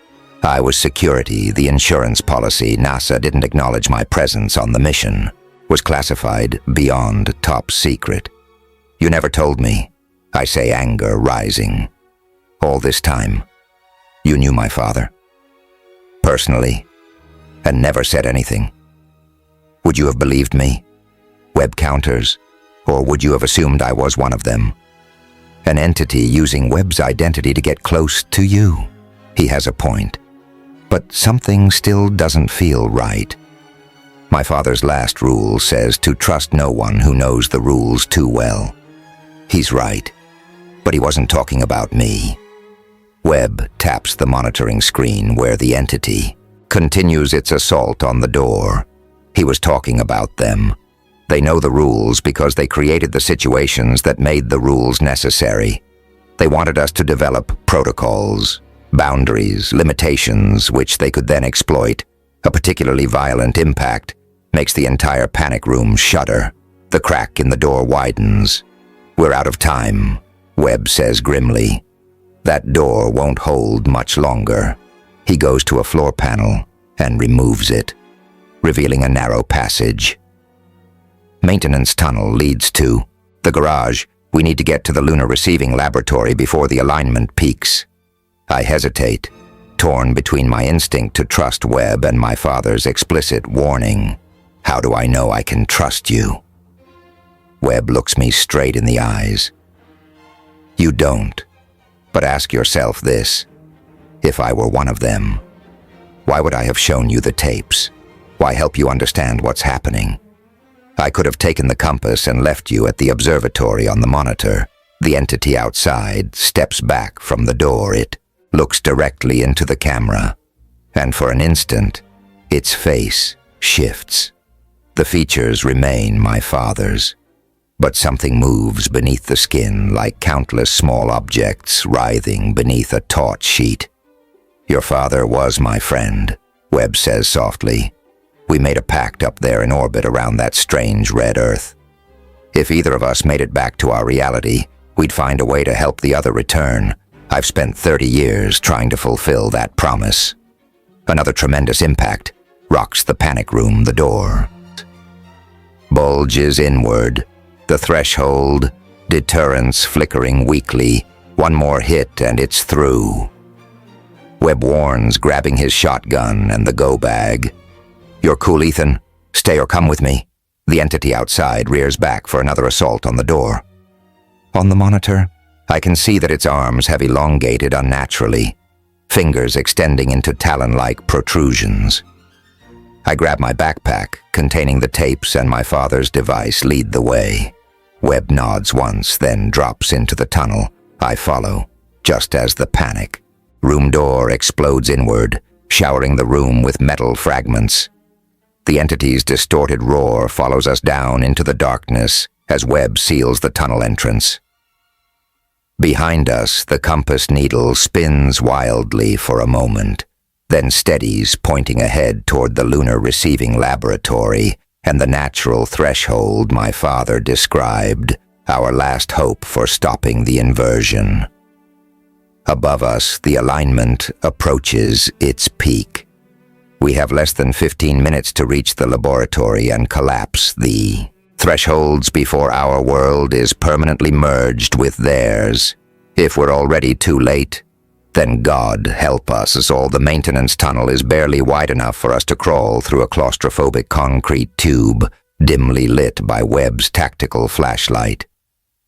Speaker 1: I was security. The insurance policy NASA didn't acknowledge my presence on the mission. Was classified beyond top secret. You never told me, I say, anger rising. All this time, you knew my father. Personally, and never said anything. Would you have believed me? Web counters? Or would you have assumed I was one of them? An entity using Webb's identity to get close to you. He has a point. But something still doesn't feel right. My father's last rule says to trust no one who knows the rules too well. He's right, but he wasn't talking about me. Webb taps the monitoring screen where the entity continues its assault on the door. He was talking about them. They know the rules because they created the situations that made the rules necessary. They wanted us to develop protocols, boundaries, limitations, which they could then exploit. A particularly violent impact makes the entire panic room shudder. The crack in the door widens. We're out of time, Webb says grimly. That door won't hold much longer. He goes to a floor panel and removes it, revealing a narrow passage. Maintenance tunnel leads to the garage. We need to get to the lunar receiving laboratory before the alignment peaks. I hesitate, torn between my instinct to trust Webb and my father's explicit warning. How do I know I can trust you? Webb looks me straight in the eyes. You don't. But ask yourself this. If I were one of them, why would I have shown you the tapes? Why help you understand what's happening? I could have taken the compass and left you at the observatory on the monitor. The entity outside steps back from the door. It looks directly into the camera, and for an instant, its face shifts. The features remain my father's, but something moves beneath the skin like countless small objects writhing beneath a taut sheet. Your father was my friend, Webb says softly. We made a pact up there in orbit around that strange red Earth. If either of us made it back to our reality, we'd find a way to help the other return. I've spent 30 years trying to fulfill that promise. Another tremendous impact rocks the panic room. The door bulges inward, the threshold, deterrence flickering weakly. One more hit and it's through. Webb warns, grabbing his shotgun and the go bag. You're cool, Ethan. Stay or come with me. The entity outside rears back for another assault on the door. On the monitor, I can see that its arms have elongated unnaturally, fingers extending into talon-like protrusions. I grab my backpack, containing the tapes and my father's device, lead the way. Webb nods once, then drops into the tunnel. I follow, just as the panic. Room door explodes inward, showering the room with metal fragments. The entity's distorted roar follows us down into the darkness as Webb seals the tunnel entrance. Behind us, the compass needle spins wildly for a moment, then steadies, pointing ahead toward the lunar receiving laboratory and the natural threshold my father described, our last hope for stopping the inversion. Above us, the alignment approaches its peak. We have less than 15 minutes to reach the laboratory and collapse the thresholds before our world is permanently merged with theirs. If we're already too late, then God help us, as all the maintenance tunnel is barely wide enough for us to crawl through a claustrophobic concrete tube, dimly lit by Webb's tactical flashlight.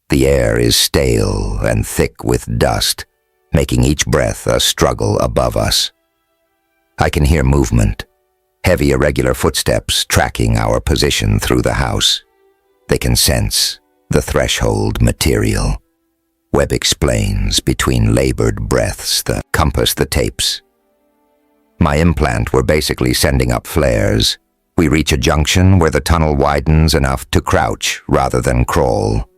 Speaker 1: The air is stale and thick with dust, making each breath a struggle above us. I can hear movement, heavy irregular footsteps tracking our position through the house. They can sense the threshold material. Webb explains between labored breaths that compass the tapes. My implant were basically sending up flares. We reach a junction where the tunnel widens enough to crouch rather than crawl.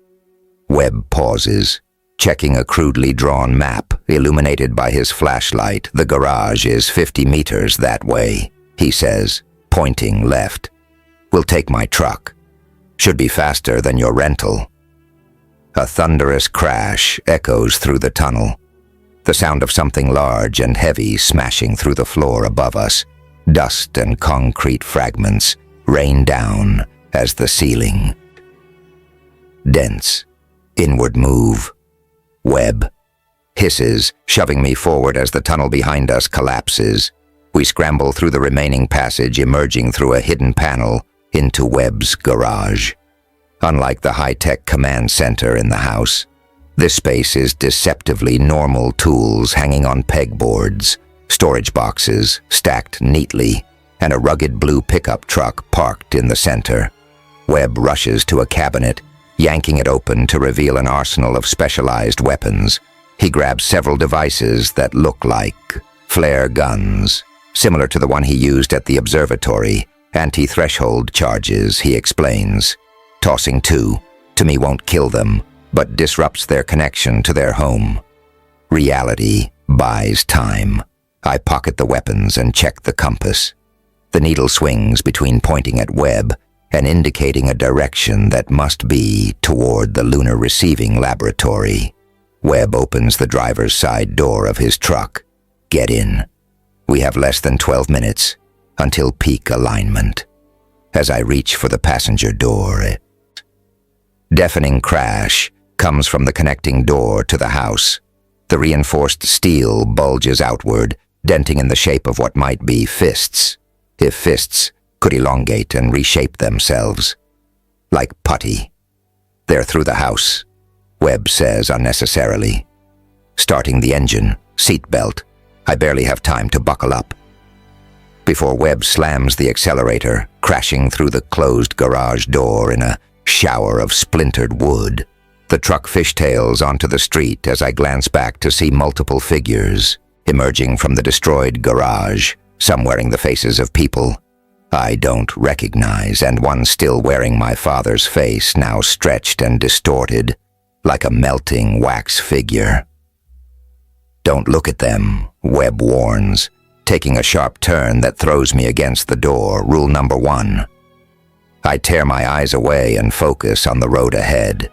Speaker 1: Webb pauses, checking a crudely drawn map illuminated by his flashlight. The garage is 50 meters that way, he says, pointing left. We'll take my truck. Should be faster than your rental. A thunderous crash echoes through the tunnel. The sound of something large and heavy smashing through the floor above us. Dust and concrete fragments rain down as the ceiling. Dense, inward move. Webb hisses, shoving me forward as the tunnel behind us collapses. We scramble through the remaining passage, emerging through a hidden panel into Webb's garage. Unlike the high-tech command center in the house, this space is deceptively normal tools hanging on pegboards, storage boxes stacked neatly, and a rugged blue pickup truck parked in the center. Webb rushes to a cabinet, yanking it open to reveal an arsenal of specialized weapons. He grabs several devices that look like flare guns, similar to the one he used at the observatory. Anti-threshold charges, he explains. Tossing two, to me, won't kill them, but disrupts their connection to their home. Reality buys time. I pocket the weapons and check the compass. The needle swings between pointing at Webb and indicating a direction that must be toward the lunar receiving laboratory. Webb opens the driver's side door of his truck. Get in. We have less than 12 minutes until peak alignment. As I reach for the passenger door, a deafening crash comes from the connecting door to the house. The reinforced steel bulges outward, denting in the shape of what might be fists, if fists could elongate and reshape themselves. Like putty. They're through the house, Webb says unnecessarily. Starting the engine, seatbelt. I barely have time to buckle up before Webb slams the accelerator, crashing through the closed garage door in a shower of splintered wood. The truck fishtails onto the street as I glance back to see multiple figures emerging from the destroyed garage, some wearing the faces of people I don't recognize, and one still wearing my father's face, now stretched and distorted, like a melting wax figure. Don't look at them, Webb warns, taking a sharp turn that throws me against the door. Rule number 1. I tear my eyes away and focus on the road ahead.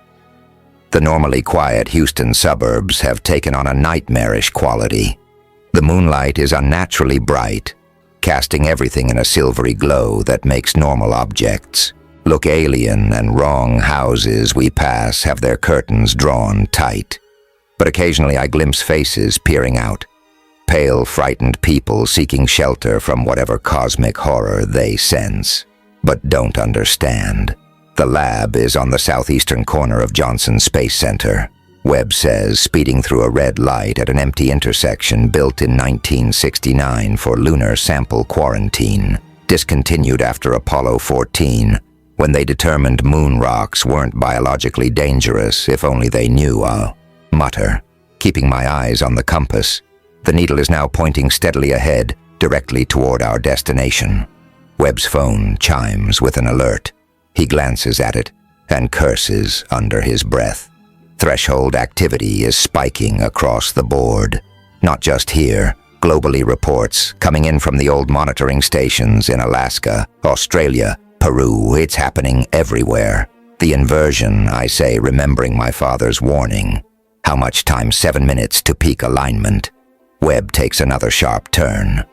Speaker 1: The normally quiet Houston suburbs have taken on a nightmarish quality. The moonlight is unnaturally bright, casting everything in a silvery glow that makes normal objects look alien, and wrong houses we pass have their curtains drawn tight. But occasionally I glimpse faces peering out, pale, frightened people seeking shelter from whatever cosmic horror they sense, but don't understand. The lab is on the southeastern corner of Johnson Space Center, Webb says, speeding through a red light at an empty intersection built in 1969 for lunar sample quarantine, discontinued after Apollo 14, when they determined moon rocks weren't biologically dangerous if only they knew. Mutter, keeping my eyes on the compass. The needle is now pointing steadily ahead, directly toward our destination. Webb's phone chimes with an alert. He glances at it and curses under his breath. Threshold activity is spiking across the board. Not just here. Globally, reports coming in from the old monitoring stations in Alaska, Australia, Peru. It's happening everywhere. The inversion, I say, remembering my father's warning. How much time? 7 minutes to peak alignment. Webb takes another sharp turn.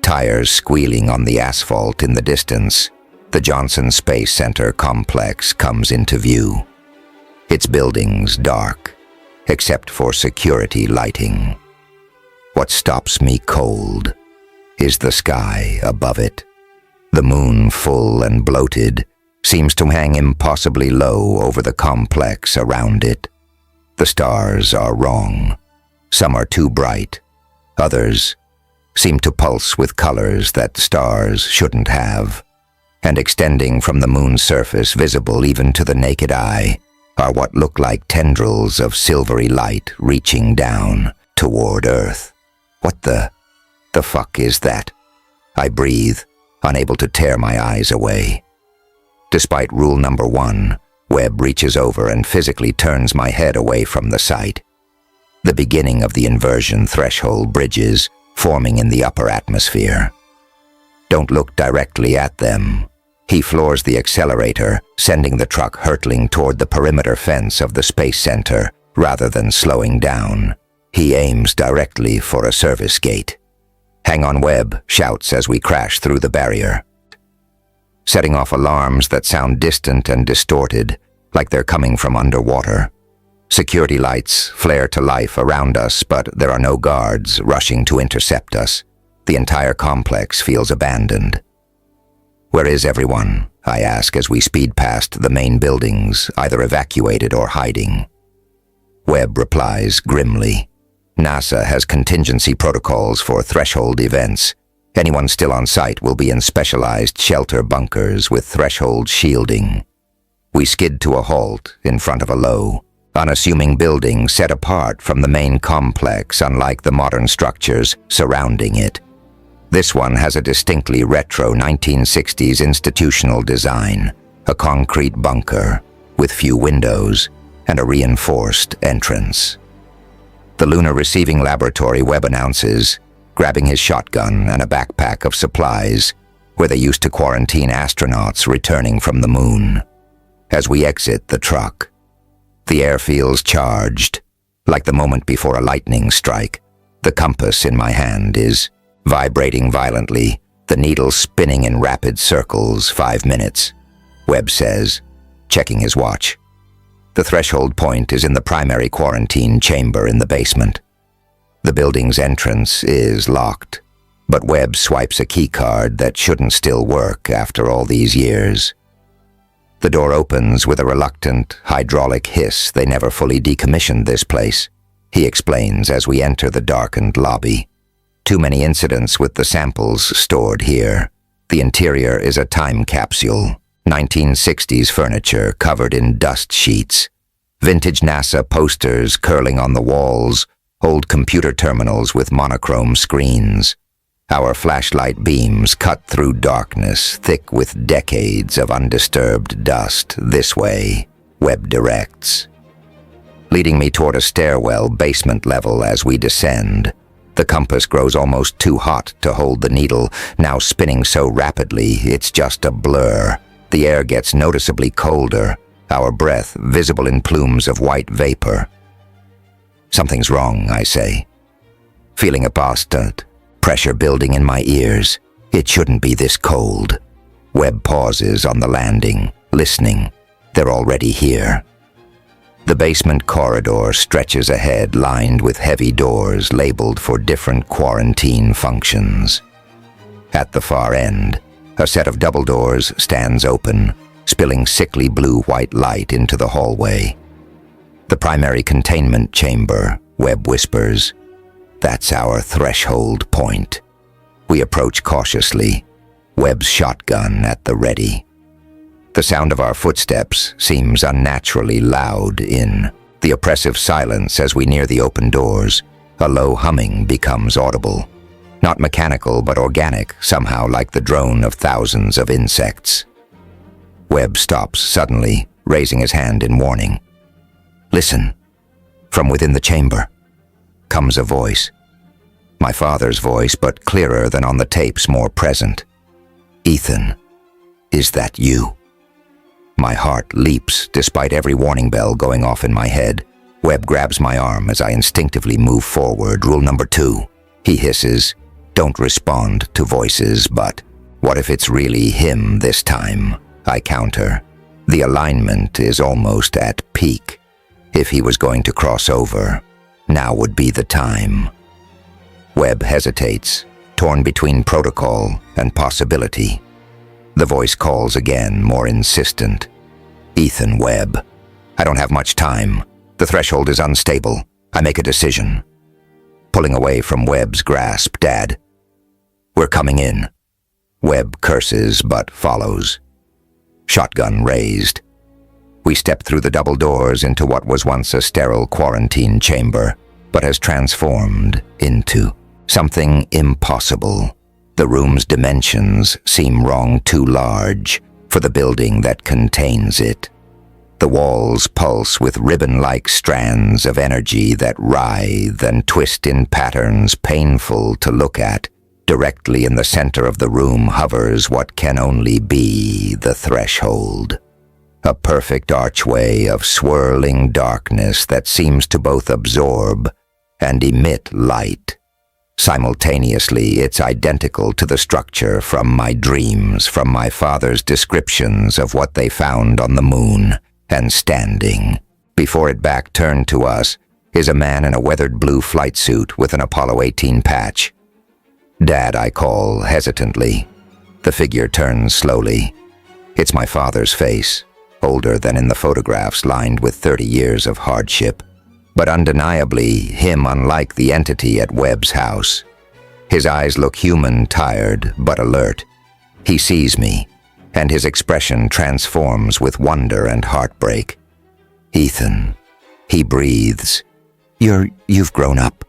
Speaker 1: Tires squealing on the asphalt in the distance. The Johnson Space Center complex comes into view. Its buildings dark, except for security lighting. What stops me cold is the sky above it. The moon, full and bloated, seems to hang impossibly low over the complex around it. The stars are wrong. Some are too bright. Others seem to pulse with colors that stars shouldn't have. And extending from the moon's surface, visible even to the naked eye, are what look like tendrils of silvery light reaching down toward Earth. What the fuck is that? I breathe, unable to tear my eyes away. Despite rule number 1, Webb reaches over and physically turns my head away from the sight. The beginning of the inversion threshold bridges, forming in the upper atmosphere. Don't look directly at them. He floors the accelerator, sending the truck hurtling toward the perimeter fence of the space center, rather than slowing down. He aims directly for a service gate. "Hang on, Webb," shouts as we crash through the barrier, setting off alarms that sound distant and distorted, like they're coming from underwater. Security lights flare to life around us, but there are no guards rushing to intercept us. The entire complex feels abandoned. "Where is everyone?" I ask as we speed past the main buildings, either evacuated or hiding. Webb replies grimly, "NASA has contingency protocols for threshold events. Anyone still on site will be in specialized shelter bunkers with threshold shielding." We skid to a halt in front of a low, unassuming building set apart from the main complex, unlike the modern structures surrounding it. This one has a distinctly retro 1960s institutional design, a concrete bunker with few windows and a reinforced entrance. "The Lunar Receiving Laboratory," Webb announces, grabbing his shotgun and a backpack of supplies, where they used to quarantine astronauts returning from the moon. As we exit the truck, the air feels charged, like the moment before a lightning strike. The compass in my hand is vibrating violently, the needle spinning in rapid circles. 5 minutes, Webb says, checking his watch. The threshold point is in the primary quarantine chamber in the basement. The building's entrance is locked, but Webb swipes a keycard that shouldn't still work after all these years. The door opens with a reluctant, hydraulic hiss. They never fully decommissioned this place, he explains as we enter the darkened lobby. Too many incidents with the samples stored here. The interior is a time capsule. 1960s furniture covered in dust sheets. Vintage NASA posters curling on the walls. Old computer terminals with monochrome screens. Our flashlight beams cut through darkness, thick with decades of undisturbed dust. "This way," Webb directs, leading me toward a stairwell, basement level. As we descend, the compass grows almost too hot to hold the needle, now spinning so rapidly it's just a blur. The air gets noticeably colder, our breath visible in plumes of white vapor. "Something's wrong," I say, feeling a constant pressure building in my ears. "It shouldn't be this cold." Webb pauses on the landing, listening. They're already here. The basement corridor stretches ahead, lined with heavy doors labeled for different quarantine functions. At the far end, a set of double doors stands open, spilling sickly blue-white light into the hallway. "The primary containment chamber," Webb whispers. "That's our threshold point." We approach cautiously, Webb's shotgun at the ready. The sound of our footsteps seems unnaturally loud in the oppressive silence as we near the open doors. A low humming becomes audible. Not mechanical, but organic, somehow like the drone of thousands of insects. Webb stops suddenly, raising his hand in warning. "Listen." From within the chamber comes a voice. My father's voice, but clearer than on the tapes, more present. "Ethan, is that you?" My heart leaps, despite every warning bell going off in my head. Webb grabs my arm as I instinctively move forward. "Rule number 2, he hisses. "Don't respond to voices, but what if it's really him this time?" I counter. The alignment is almost at peak. If he was going to cross over, now would be the time. Webb hesitates, torn between protocol and possibility. The voice calls again, more insistent. "Ethan, Webb. I don't have much time. The threshold is unstable. I make a decision." Pulling away from Webb's grasp, "Dad, we're coming in." Webb curses but follows. Shotgun raised. We step through the double doors into what was once a sterile quarantine chamber, but has transformed into something impossible. The room's dimensions seem wrong, too large for the building that contains it. The walls pulse with ribbon-like strands of energy that writhe and twist in patterns painful to look at. Directly in the center of the room hovers what can only be the threshold. A perfect archway of swirling darkness that seems to both absorb and emit light. Simultaneously, it's identical to the structure from my dreams, from my father's descriptions of what they found on the moon, and standing, before it back turned to us, is a man in a weathered blue flight suit with an Apollo 18 patch. Dad, I call hesitantly. The figure turns slowly. It's my father's face, older than in the photographs, lined with 30 years of hardship. But undeniably him, unlike the entity at Webb's house. His eyes look human, tired, but alert. He sees me, and his expression transforms with wonder and heartbreak. "Ethan," he breathes. You've grown up."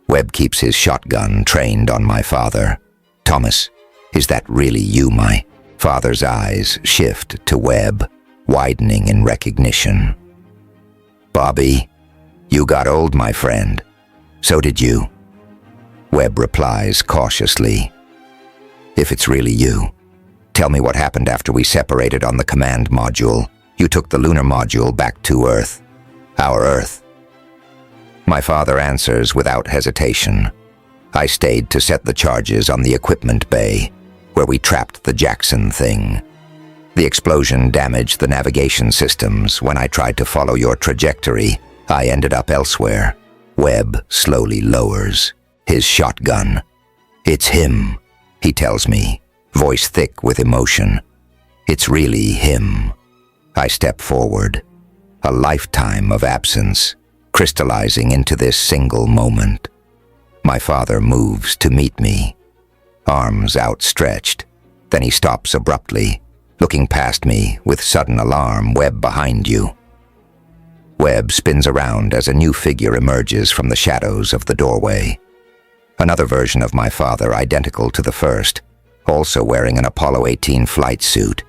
Speaker 1: Webb keeps his shotgun trained on my father. "Thomas, is that really you?" My father's eyes shift to Webb, widening in recognition. "Bobby, you got old, my friend. So did you." Webb replies cautiously. "If it's really you, tell me what happened after we separated on the command module. You took the lunar module back to Earth. Our Earth." My father answers without hesitation. "I stayed to set the charges on the equipment bay, where we trapped the Jackson thing. The explosion damaged the navigation systems. When I tried to follow your trajectory, I ended up elsewhere." Webb slowly lowers his shotgun. "It's him," he tells me, voice thick with emotion. "It's really him." I step forward. A lifetime of absence, crystallizing into this single moment. My father moves to meet me, arms outstretched. Then he stops abruptly, looking past me with sudden alarm. "Webb, behind you." Webb spins around as a new figure emerges from the shadows of the doorway. Another version of my father, identical to the first, also wearing an Apollo 18 flight suit.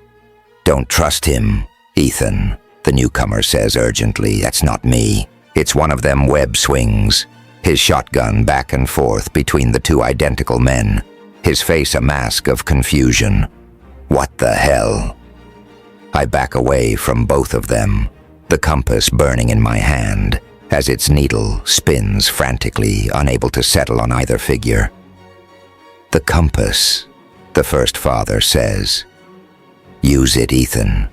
Speaker 1: "Don't trust him, Ethan," the newcomer says urgently. "That's not me." It's one of them. Webb swings, his shotgun back and forth between the two identical men, his face a mask of confusion. "What the hell?" I back away from both of them, the compass burning in my hand as its needle spins frantically, unable to settle on either figure. "The compass," the first father says. "Use it, Ethan.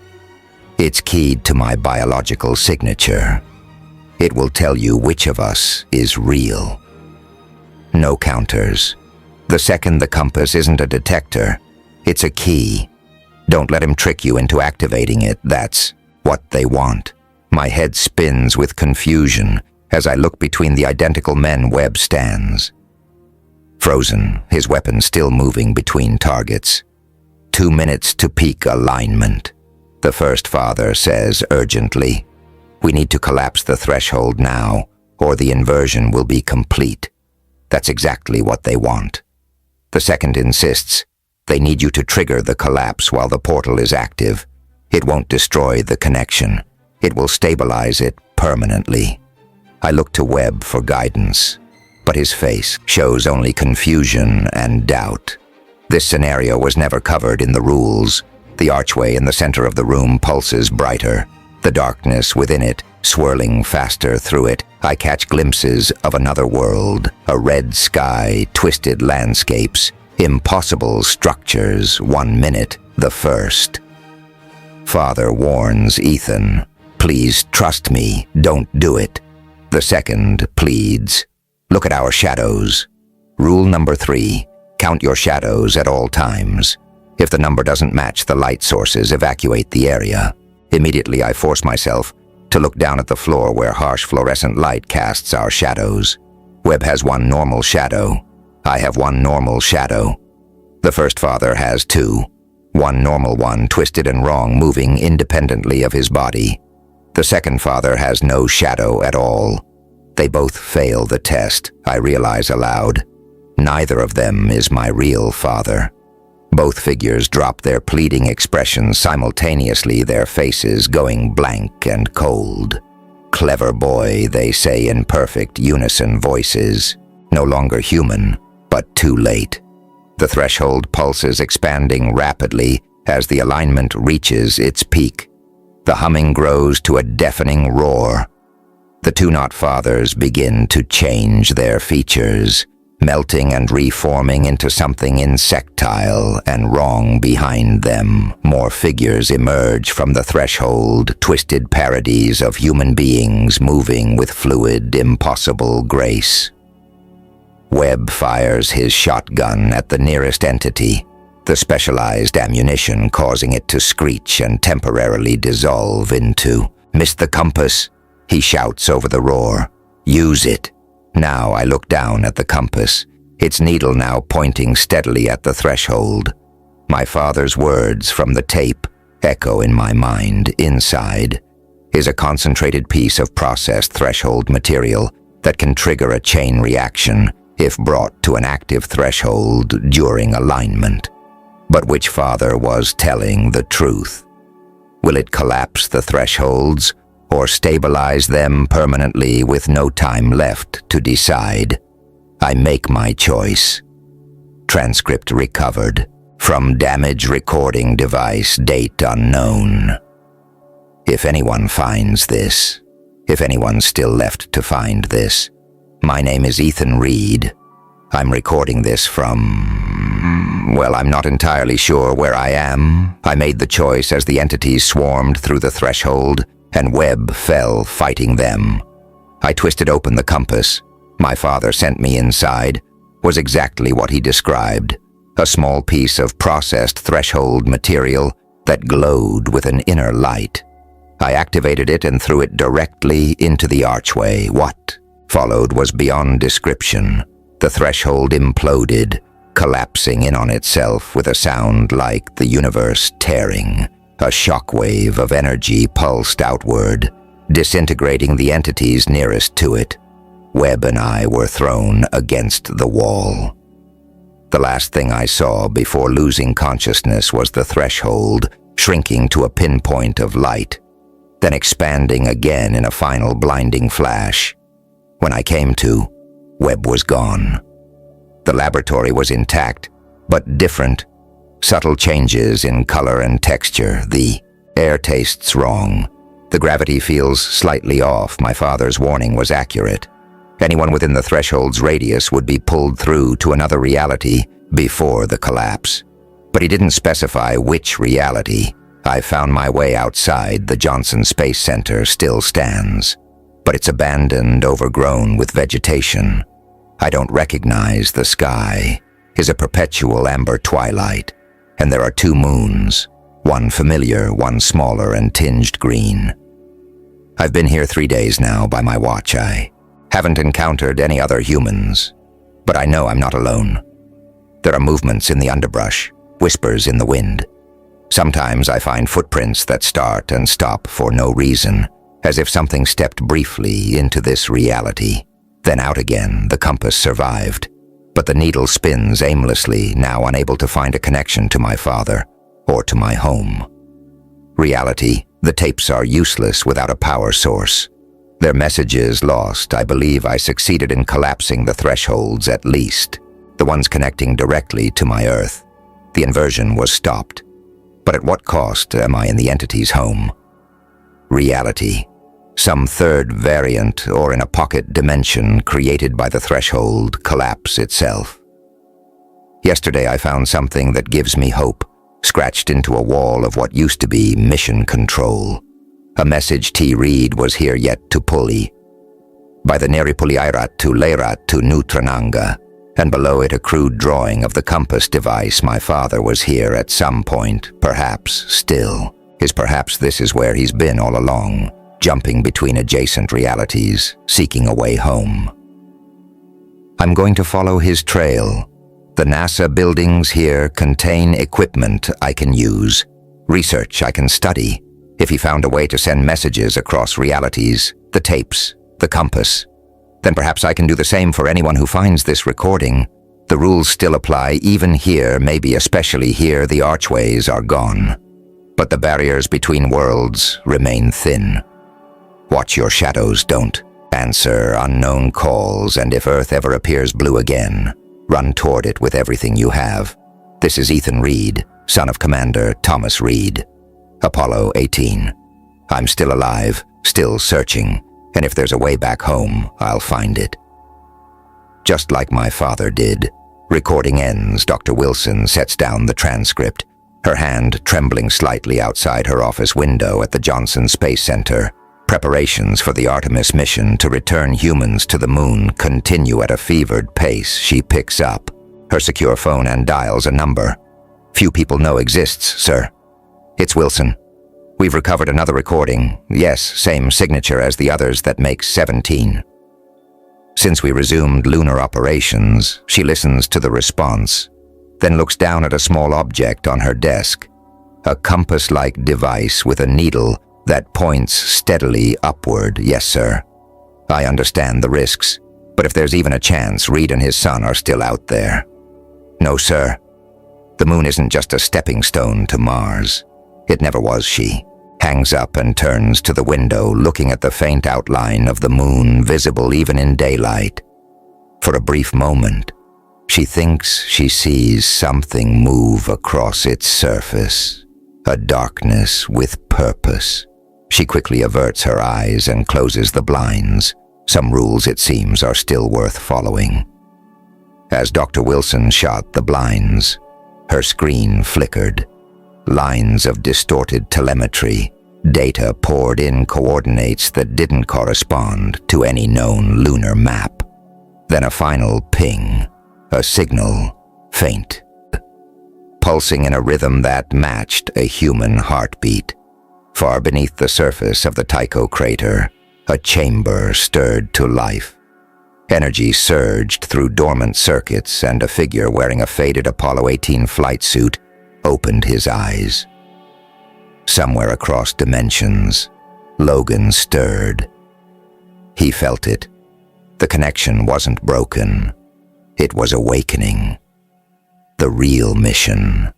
Speaker 1: It's keyed to my biological signature. It will tell you which of us is real." No counters. The second, the compass isn't a detector. It's a key. Don't let him trick you into activating it. That's what they want. My head spins with confusion as I look between the identical men. Webb stands, frozen, his weapon still moving between targets. 2 minutes to peak alignment, the first father says urgently. "We need to collapse the threshold now, or the inversion will be complete." That's exactly what they want. The second insists. They need you to trigger the collapse while the portal is active. It won't destroy the connection. It will stabilize it permanently. I look to Webb for guidance, but his face shows only confusion and doubt. This scenario was never covered in the rules. The archway in the center of the room pulses brighter, the darkness within it swirling faster through it. I catch glimpses of another world, a red sky, twisted landscapes, impossible structures. 1 minute, the first. Father warns Ethan, "Please trust me, don't do it." The second pleads, "Look at our shadows." Rule number 3, count your shadows at all times. If the number doesn't match the light sources, evacuate the area. Immediately I force myself to look down at the floor where harsh fluorescent light casts our shadows. Webb has one normal shadow. I have one normal shadow. The first father has 2. One normal one, twisted and wrong, moving independently of his body. The second father has no shadow at all. They both fail the test, I realize aloud. Neither of them is my real father. Both figures drop their pleading expressions simultaneously, their faces going blank and cold. Clever boy, they say in perfect unison voices. No longer human, but too late. The threshold pulses expanding rapidly as the alignment reaches its peak. The humming grows to a deafening roar. The two not fathers begin to change their features, melting and reforming into something insectile and wrong behind them. More figures emerge from the threshold, twisted parodies of human beings moving with fluid, impossible grace. Webb fires his shotgun at the nearest entity, the specialized ammunition causing it to screech and temporarily dissolve into. "Missed the compass," he shouts over the roar. "Use it." Now I look down at the compass, its needle now pointing steadily at the threshold. My father's words from the tape echo in my mind. Inside is a concentrated piece of processed threshold material that can trigger a chain reaction if brought to an active threshold during alignment. But which father was telling the truth? Will it collapse the thresholds or stabilize them permanently with no time left to decide? I make my choice. Transcript recovered. From damage recording device, date unknown. If anyone finds this, if anyone's still left to find this, my name is Ethan Reed. I'm recording this from... well, I'm not entirely sure where I am. I made the choice as the entities swarmed through the threshold, and Webb fell fighting them. I twisted open the compass. My father sent me inside, was exactly what he described. A small piece of processed threshold material that glowed with an inner light. I activated it and threw it directly into the archway. What followed was beyond description. The threshold imploded, collapsing in on itself with a sound like the universe tearing. A shockwave of energy pulsed outward, disintegrating the entities nearest to it. Webb and I were thrown against the wall. The last thing I saw before losing consciousness was the threshold shrinking to a pinpoint of light, then expanding again in a final blinding flash. When I came to, Webb was gone. The laboratory was intact, but different. Subtle changes in color and texture. The air tastes wrong. The gravity feels slightly off. My father's warning was accurate. Anyone within the threshold's radius would be pulled through to another reality before the collapse. But he didn't specify which reality. I found my way outside. The Johnson Space Center still stands, but it's abandoned, overgrown with vegetation. I don't recognize the sky. Is a perpetual amber twilight, and there are two moons, one familiar, one smaller and tinged green. I've been here 3 days now by my watch. I haven't encountered any other humans, but I know I'm not alone. There are movements in the underbrush, whispers in the wind. Sometimes I find footprints that start and stop for no reason, as if something stepped briefly into this reality. Then out again. The compass survived, but the needle spins aimlessly, now unable to find a connection to my father or to my home. Reality, the tapes are useless without a power source. Their messages lost. I believe I succeeded in collapsing the thresholds at least, the ones connecting directly to my Earth. The inversion was stopped. But at what cost am I in the entity's home? Reality. Some third variant or in a pocket dimension created by the threshold collapse itself. Yesterday I found something that gives me hope, scratched into a wall of what used to be mission control. A message T. Reed was here yet to Puli. By the Neripuliairat to Leirat to Nutrananga, and below it a crude drawing of the compass device. My father was here at some point, perhaps still. Perhaps this is where he's been all along, jumping between adjacent realities, seeking a way home. I'm going to follow his trail. The NASA buildings here contain equipment I can use, research I can study, If he found a way to send messages across realities, the tapes, the compass, then perhaps I can do the same for anyone who finds this recording. The rules still apply even here, maybe especially here. The archways are gone, but the barriers between worlds remain thin. Watch your shadows, don't. Answer unknown calls, and if Earth ever appears blue again, run toward it with everything you have. This is Ethan Reed, son of Commander Thomas Reed. Apollo 18. I'm still alive, still searching, and if there's a way back home, I'll find it. Just like my father did. Recording ends, Dr. Wilson sets down the transcript, her hand trembling slightly outside her office window at the Johnson Space Center. Preparations for the Artemis mission to return humans to the moon continue at a fevered pace. She picks up her secure phone and dials a number few people know exists, sir. It's Wilson. We've recovered another recording. Yes, same signature as the others that makes 17. Since we resumed lunar operations, she listens to the response, then looks down at a small object on her desk, a compass-like device with a needle that points steadily upward. Yes, sir. I understand the risks, but if there's even a chance, Reed and his son are still out there. No, sir. The moon isn't just a stepping stone to Mars. It never was. She hangs up and turns to the window, looking at the faint outline of the moon, visible even in daylight. For a brief moment, she thinks she sees something move across its surface, a darkness with purpose. She quickly averts her eyes and closes the blinds. Some rules, it seems, are still worth following. As Dr. Wilson shot the blinds, her screen flickered. Lines of distorted telemetry, data poured in coordinates that didn't correspond to any known lunar map. Then a final ping, a signal, faint, pulsing in a rhythm that matched a human heartbeat. Far beneath the surface of the Tycho crater, a chamber stirred to life. Energy surged through dormant circuits, and a figure wearing a faded Apollo 18 flight suit opened his eyes. Somewhere across dimensions, Logan stirred. He felt it. The connection wasn't broken. It was awakening. The real mission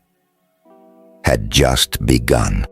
Speaker 1: had just begun.